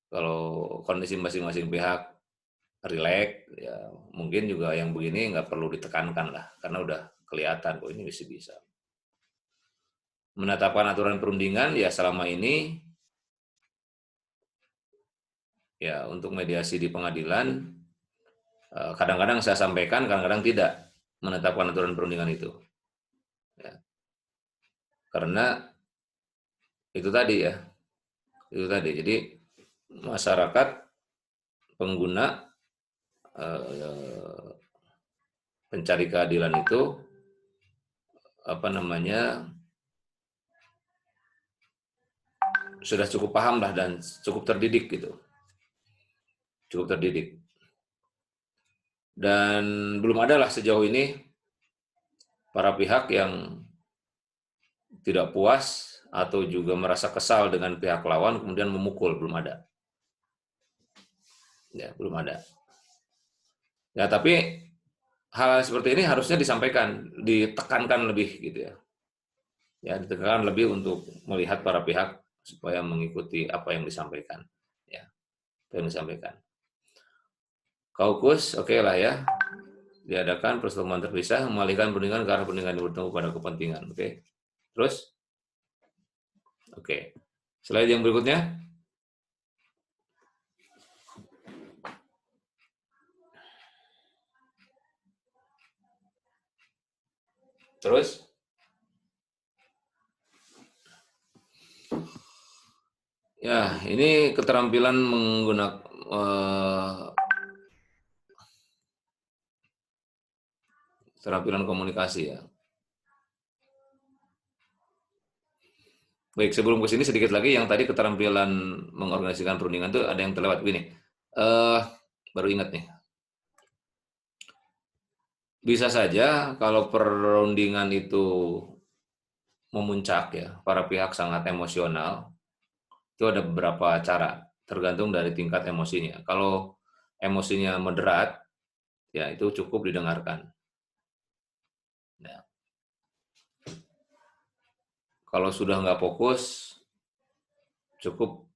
Kalau kondisi masing-masing pihak rileks, ya mungkin juga yang begini nggak perlu ditekankan lah, karena udah kelihatan kok ini bisa. Menetapkan aturan perundingan ya selama ini ya untuk mediasi di pengadilan kadang-kadang saya sampaikan, kadang-kadang tidak menetapkan aturan perundingan itu. Ya. Karena itu tadi ya, jadi masyarakat pengguna pencari keadilan itu sudah cukup paham lah dan cukup terdidik gitu, dan belum ada lah sejauh ini para pihak yang tidak puas atau juga merasa kesal dengan pihak lawan kemudian memukul, belum ada. Ya, belum ada. Ya, tapi hal seperti ini harusnya disampaikan, ditekankan lebih gitu ya. Ya, ditekankan lebih untuk melihat para pihak supaya mengikuti apa yang disampaikan. Ya, apa yang disampaikan. Kaukus, oke lah ya. Diadakan pertemuan terpisah, mengalihkan perundingan ke arah perundingan yang bertemu pada kepentingan. Oke. Terus? Oke. Slide yang berikutnya. Terus? Ya, ini keterampilan menggunakan keterampilan komunikasi ya. Baik, sebelum ke sini sedikit lagi yang tadi keterampilan mengorganisasikan perundingan itu ada yang terlewat begini. Baru ingat nih. Bisa saja kalau perundingan itu memuncak ya, para pihak sangat emosional, itu ada beberapa cara, tergantung dari tingkat emosinya. Kalau emosinya moderat, ya itu cukup didengarkan. Nah, kalau sudah nggak fokus, cukup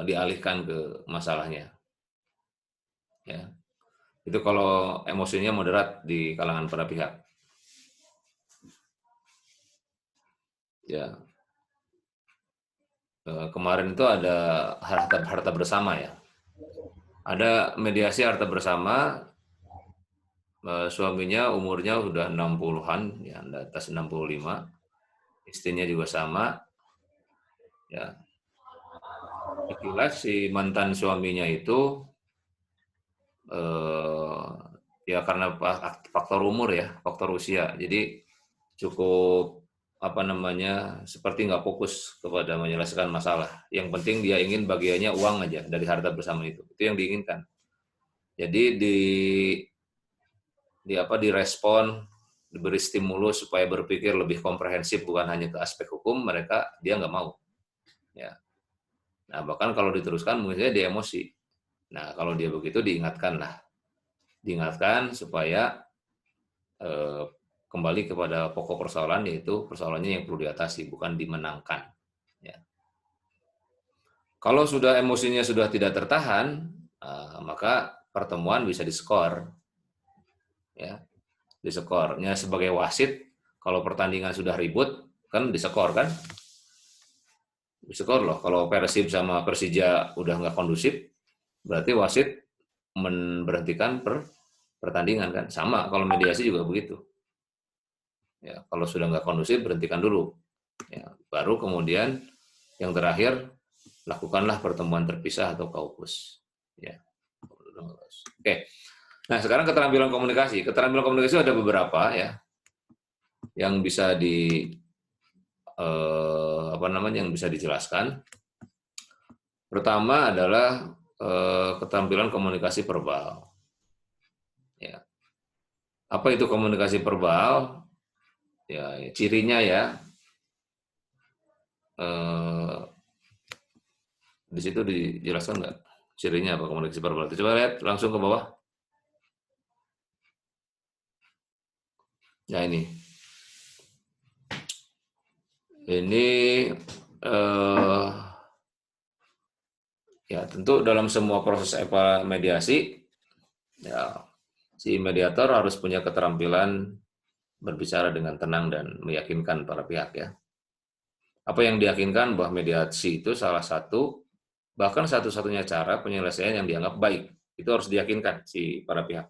dialihkan ke masalahnya. Ya, itu kalau emosinya moderat di kalangan para pihak. Ya, kemarin itu ada harta bersama ya. Ada mediasi harta bersama, suaminya umurnya sudah 60-an, ya, di atas 65, istrinya juga sama. Ya, sekilas si mantan suaminya itu ya karena faktor umur ya, faktor usia, jadi cukup seperti nggak fokus kepada menyelesaikan masalah. Yang penting dia ingin bagiannya uang aja dari harta bersama itu yang diinginkan. Jadi direspon, diberi stimulus supaya berpikir lebih komprehensif bukan hanya ke aspek hukum, dia nggak mau. Ya. Nah, bahkan kalau diteruskan mungkin dia emosi. Nah, kalau dia begitu diingatkan supaya kembali kepada pokok persoalan, yaitu persoalannya yang perlu diatasi, bukan dimenangkan. Ya. Kalau sudah emosinya sudah tidak tertahan, maka pertemuan bisa diskor. Ya, diskornya sebagai wasit, kalau pertandingan sudah ribut, kan diskor kan? Diskor loh, kalau Persib sama Persija udah nggak kondusif, berarti wasit memberhentikan pertandingan kan? Sama, kalau mediasi juga begitu. Ya, kalau sudah nggak kondusif, berhentikan dulu. Ya, baru kemudian yang terakhir, lakukanlah pertemuan terpisah atau kaukus. Ya. Oke. Nah, sekarang keterampilan komunikasi. Keterampilan komunikasi ada beberapa ya, yang bisa yang bisa dijelaskan. Pertama adalah keterampilan komunikasi verbal. Ya. Apa itu komunikasi verbal? Ya, cirinya ya. Di situ dijelaskan nggak cirinya apa komunikasi verbal? Coba lihat langsung ke bawah. Ya ini ya tentu dalam semua proses mediasi ya si mediator harus punya keterampilan berbicara dengan tenang dan meyakinkan para pihak ya. Apa yang diyakinkan bahwa mediasi itu salah satu bahkan satu-satunya cara penyelesaian yang dianggap baik. Itu harus diyakinkan si para pihak.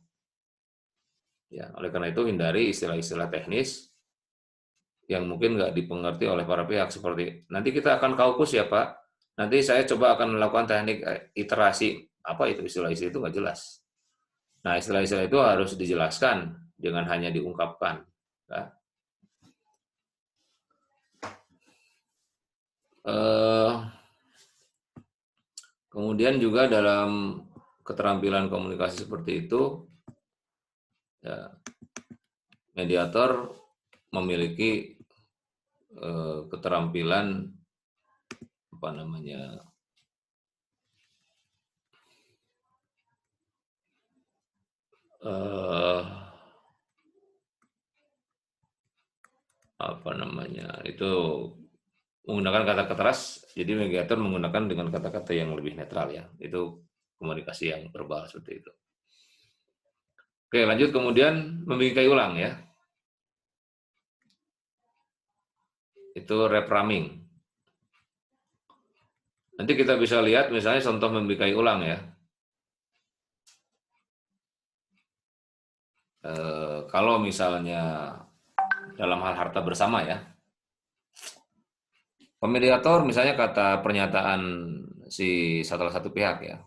Ya, oleh karena itu hindari istilah-istilah teknis yang mungkin nggak dipengerti oleh para pihak seperti nanti kita akan kaukus ya Pak. Nanti saya coba akan melakukan teknik iterasi. Apa itu istilah-istilah itu nggak jelas. Nah istilah-istilah itu harus dijelaskan, jangan hanya diungkapkan. Ya. Kemudian juga dalam keterampilan komunikasi seperti itu, ya, mediator memiliki keterampilan apa namanya itu menggunakan kata keras, jadi mediator menggunakan dengan kata-kata yang lebih netral ya. Itu komunikasi yang verbal seperti itu. Oke, lanjut kemudian membingkai ulang ya. Itu reframing. Nanti kita bisa lihat misalnya contoh membingkai ulang ya. Kalau misalnya dalam hal harta bersama ya. Pemediator misalnya kata pernyataan si salah satu pihak ya.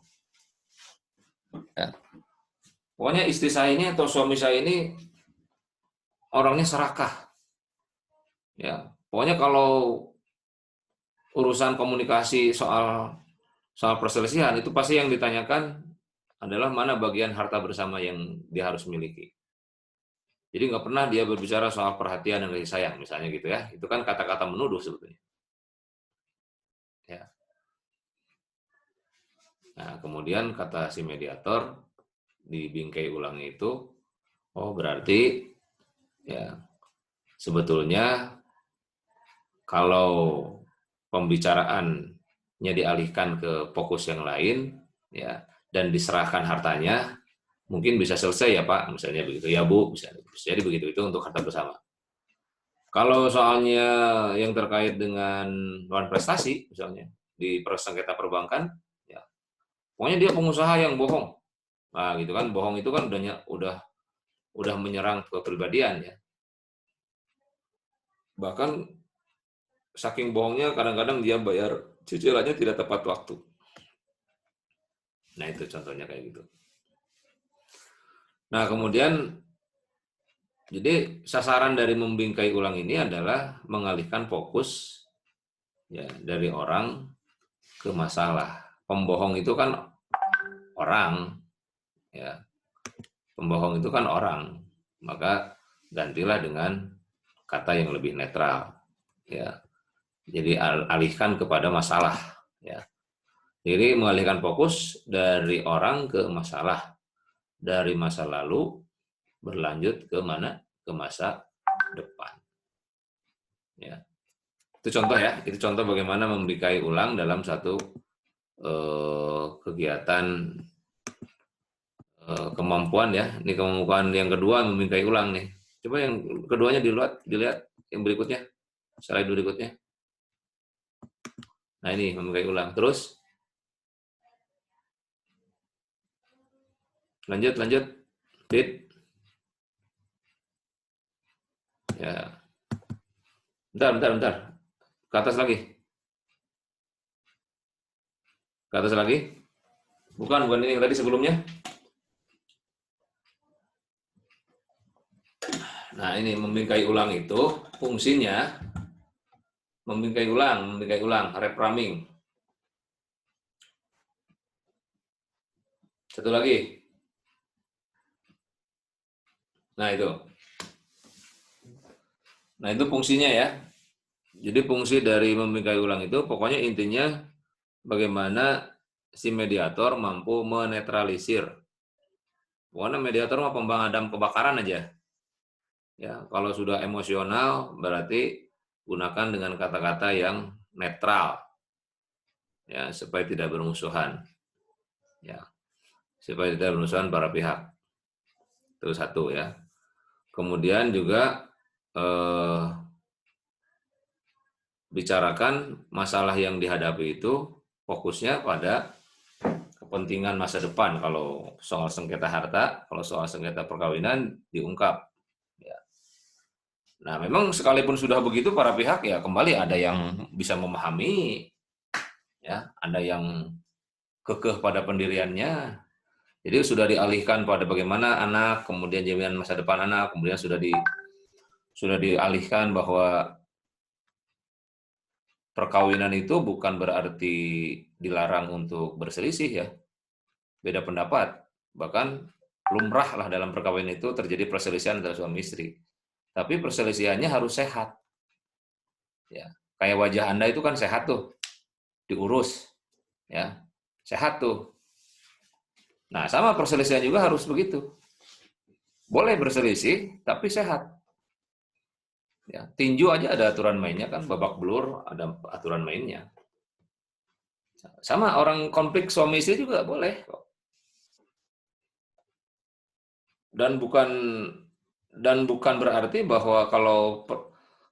Pokoknya istri saya ini atau suami saya ini orangnya serakah. Ya, pokoknya kalau urusan komunikasi soal perselisihan itu pasti yang ditanyakan adalah mana bagian harta bersama yang dia harus miliki. Jadi nggak pernah dia berbicara soal perhatian dan kasih sayang misalnya gitu ya. Itu kan kata-kata menuduh sebetulnya. Ya. Nah, kemudian kata si mediator di bingkai ulang itu, oh berarti ya sebetulnya kalau pembicaraannya dialihkan ke fokus yang lain, ya dan diserahkan hartanya, mungkin bisa selesai ya Pak, misalnya begitu ya Bu, bisa jadi begitu itu untuk harta bersama. Kalau soalnya yang terkait dengan lawan prestasi, misalnya di sengketa perbankan, ya pokoknya dia pengusaha yang bohong. Nah, gitu kan, bohong itu kan udah menyerang kepribadian ya. Bahkan saking bohongnya kadang-kadang dia bayar cicilannya tidak tepat waktu. Nah, itu contohnya kayak gitu. Nah, kemudian jadi sasaran dari membingkai ulang ini adalah mengalihkan fokus ya dari orang ke masalah. Pembohong itu kan orang ya. Pembohong itu kan orang. Maka gantilah dengan kata yang lebih netral ya. Jadi alihkan kepada masalah ya. Jadi mengalihkan fokus dari orang ke masalah. Dari masa lalu berlanjut ke mana? Ke masa depan. Ya. Itu contoh ya, itu contoh bagaimana membingkai ulang dalam satu kegiatan kemampuan ya. Ini kemampuan yang kedua membingkai ulang nih. Coba yang keduanya dilihat yang berikutnya. Slide berikutnya. Nah ini membingkai ulang. Terus lanjut. Dit. Ya. Bentar. Ke atas lagi. Bukan ini yang tadi sebelumnya. Nah, ini membingkai ulang itu fungsinya membingkai ulang, reframing. Satu lagi. Nah, itu. Nah, itu fungsinya ya. Jadi fungsi dari membingkai ulang itu pokoknya intinya bagaimana si mediator mampu menetralisir. Pokoknya mediator mah pemadam kebakaran aja. Ya, kalau sudah emosional berarti gunakan dengan kata-kata yang netral. Ya, supaya tidak bermusuhan. Ya, supaya tidak bermusuhan para pihak. Itu satu ya. Kemudian juga bicarakan masalah yang dihadapi itu fokusnya pada kepentingan masa depan. Kalau soal sengketa harta, kalau soal sengketa perkawinan diungkap. Ya. Nah, memang sekalipun sudah begitu para pihak ya kembali ada yang bisa memahami, ya, ada yang kekeh pada pendiriannya. Jadi sudah dialihkan pada bagaimana anak, kemudian jaminan masa depan anak, kemudian sudah dialihkan bahwa perkawinan itu bukan berarti dilarang untuk berselisih ya. Beda pendapat. Bahkan lumrah lah dalam perkawinan itu terjadi perselisihan antara suami istri. Tapi perselisihannya harus sehat. Ya. Kayak wajah Anda itu kan sehat tuh. Diurus. Ya. Sehat tuh. Nah, sama perselisihan juga harus begitu. Boleh berselisih, tapi sehat. Ya, tinju aja ada aturan mainnya kan, babak belur ada aturan mainnya. Sama orang konflik suami istri juga boleh kok. Dan bukan berarti bahwa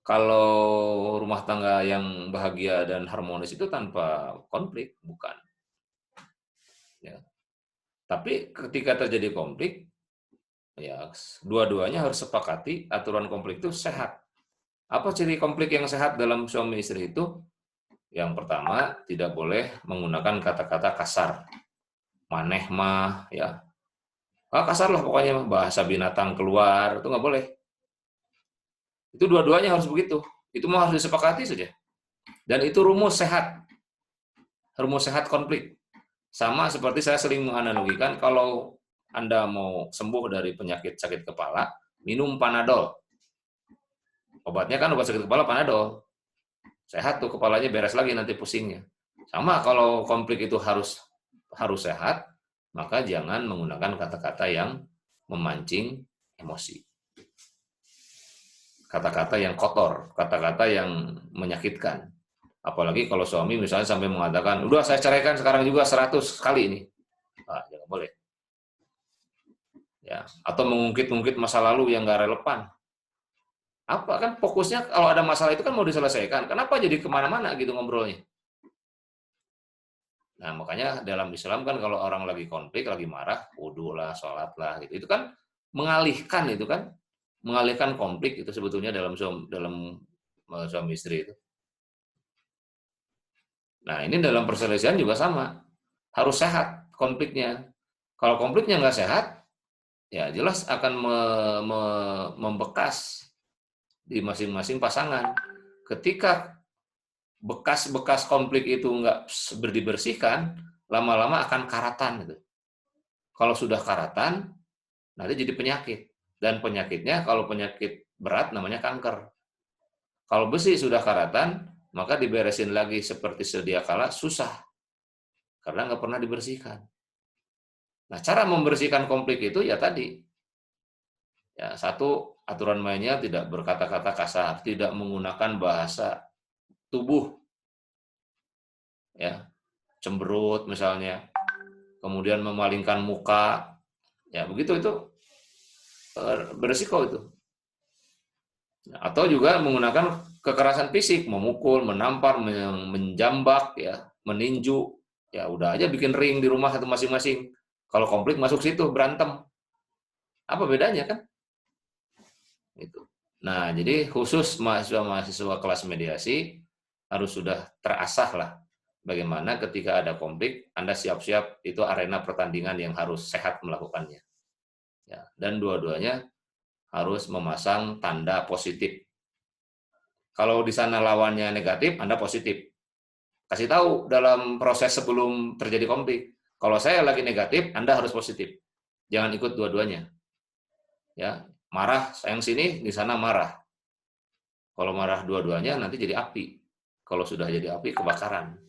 kalau rumah tangga yang bahagia dan harmonis itu tanpa konflik, bukan. Ya. Tapi ketika terjadi konflik, ya dua-duanya harus sepakati aturan konflik itu sehat. Apa ciri konflik yang sehat dalam suami istri itu? Yang pertama, tidak boleh menggunakan kata-kata kasar. Maneh mah, ya. Kasar lah pokoknya, bahasa binatang keluar, itu nggak boleh. Itu dua-duanya harus begitu. Itu mah harus disepakati saja. Dan itu rumus sehat. Rumus sehat konflik. Sama seperti saya sering menganalogikan, kalau Anda mau sembuh dari penyakit sakit kepala, minum Panadol. Obatnya kan obat sakit kepala Panadol. Sehat tuh kepalanya, beres lagi nanti pusingnya. Sama kalau konflik itu harus sehat, maka jangan menggunakan kata-kata yang memancing emosi. Kata-kata yang kotor, kata-kata yang menyakitkan. Apalagi kalau suami misalnya sampai mengatakan, udah saya ceraikan sekarang juga 100 kali ini. Jangan boleh. Ya, atau mengungkit-ungkit masa lalu yang nggak relevan. Apa kan fokusnya kalau ada masalah itu kan mau diselesaikan. Kenapa jadi kemana-mana gitu ngobrolnya? Nah, makanya dalam Islam kan kalau orang lagi konflik, lagi marah, wudhu lah, sholat lah, gitu. Itu kan mengalihkan itu kan, mengalihkan konflik itu sebetulnya dalam suami istri itu. Nah, ini dalam perselisihan juga sama. Harus sehat konfliknya. Kalau konfliknya nggak sehat, ya jelas akan membekas di masing-masing pasangan. Ketika bekas-bekas konflik itu nggak dibersihkan, lama-lama akan karatan. Gitu. Kalau sudah karatan, nanti jadi penyakit. Dan penyakitnya, kalau penyakit berat namanya kanker. Kalau besi sudah karatan, maka diberesin lagi seperti sedia kala susah. Karena nggak pernah dibersihkan. Nah, cara membersihkan konflik itu ya tadi. Ya, satu, aturan mainnya tidak berkata-kata kasar, tidak menggunakan bahasa tubuh. Ya, cemberut misalnya. Kemudian memalingkan muka. Ya, begitu itu beresiko itu. Atau juga menggunakan kekerasan fisik, memukul, menampar, menjambak, ya, meninju, ya udah aja bikin ring di rumah satu masing-masing. Kalau konflik masuk situ berantem, apa bedanya kan? Itu. Nah, jadi khusus mahasiswa kelas mediasi harus sudah terasah lah bagaimana ketika ada konflik Anda siap-siap itu arena pertandingan yang harus sehat melakukannya. Ya, dan dua-duanya harus memasang tanda positif. Kalau di sana lawannya negatif, Anda positif. Kasih tahu dalam proses sebelum terjadi konflik. Kalau saya lagi negatif, Anda harus positif. Jangan ikut dua-duanya. Ya, marah sayang sini, di sana marah. Kalau marah dua-duanya nanti jadi api. Kalau sudah jadi api, kebakaran.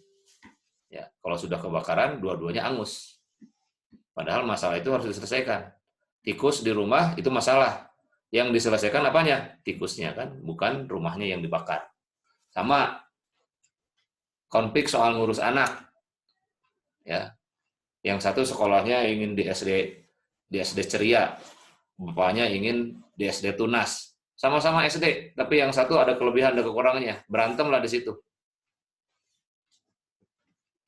Ya, kalau sudah kebakaran, dua-duanya angus. Padahal masalah itu harus diselesaikan. Tikus di rumah itu masalah. Yang diselesaikan apanya? Tikusnya kan, bukan rumahnya yang dibakar. Sama konflik soal ngurus anak. Ya. Yang satu sekolahnya ingin di SD Ceria, bapaknya ingin di SD Tunas. Sama-sama SD, tapi yang satu ada kelebihan dan kekurangannya. Berantemlah di situ.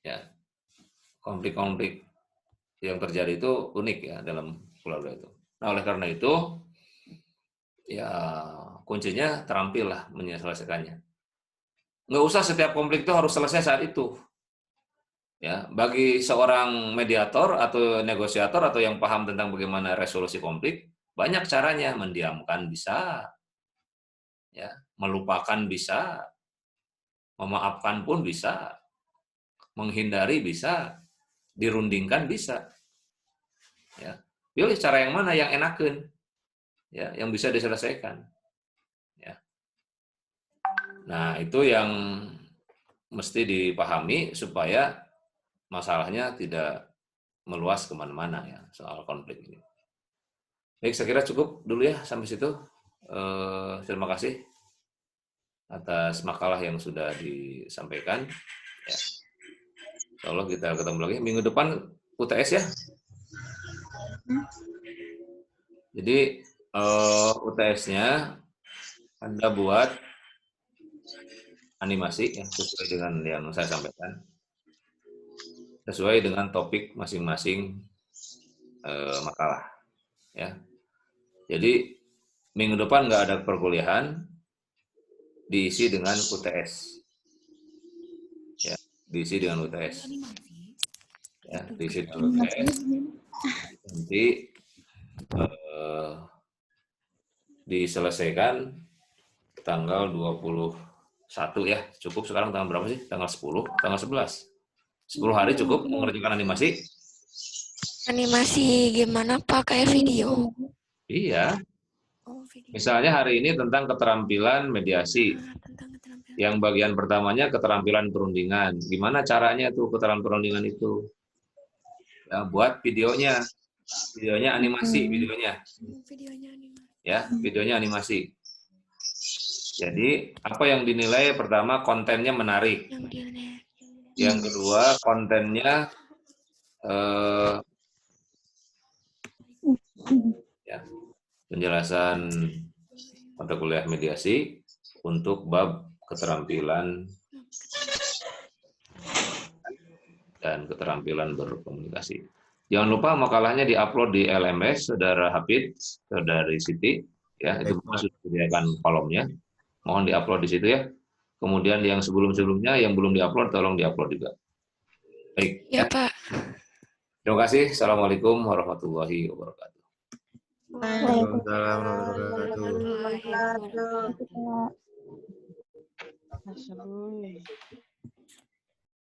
Ya. Konflik-konflik yang terjadi itu unik ya dalam keluarga itu. Nah, oleh karena itu ya kuncinya terampil lah menyelesaikannya. Nggak usah setiap konflik itu harus selesai saat itu. Ya, bagi seorang mediator atau negosiator atau yang paham tentang bagaimana resolusi konflik, banyak caranya. Mendiamkan bisa, ya, melupakan bisa, memaafkan pun bisa, menghindari bisa, dirundingkan bisa. Ya, pilih cara yang mana yang enakeun, ya, yang bisa diselesaikan. Ya. Nah, itu yang mesti dipahami supaya masalahnya tidak meluas kemana-mana ya soal konflik ini. Baik, saya kira cukup dulu ya sampai situ. Terima kasih atas makalah yang sudah disampaikan. Ya. Insya Allah kita ketemu lagi minggu depan UTS ya. Jadi UTS-nya Anda buat animasi ya sesuai dengan yang saya sampaikan. Sesuai dengan topik masing-masing makalah. Ya. Jadi minggu depan nggak ada perkuliahan, diisi dengan UTS. Ya, diisi dengan UTS. Ya, diisi dengan UTS. Nanti diselesaikan tanggal 21 ya. Cukup sekarang tanggal berapa sih? Tanggal 10, tanggal 11. 10 hari cukup mengerjakan animasi. Animasi gimana Pak? Kayak video? Iya. Oh, video. Misalnya hari ini tentang keterampilan mediasi. Tentang keterampilan. Yang bagian pertamanya keterampilan perundingan. Gimana caranya tuh keterampilan perundingan itu? Ya, buat videonya. Videonya animasi, videonya. Videonya animasi. Ya, videonya animasi. Jadi, apa yang dinilai pertama kontennya menarik. Yang kedua, kontennya ya, penjelasan mata kuliah mediasi untuk bab keterampilan dan keterampilan berkomunikasi. Jangan lupa makalahnya diupload di LMS, Saudara Hafid, Saudari Siti, ya itu sudah disediakan kolomnya. Mohon diupload di situ ya. Kemudian yang sebelum-sebelumnya yang belum diupload tolong diupload juga. Baik. Ya, Pak. Terima kasih. Assalamualaikum warahmatullahi wabarakatuh. Waalaikumsalam warahmatullahi wabarakatuh. Kita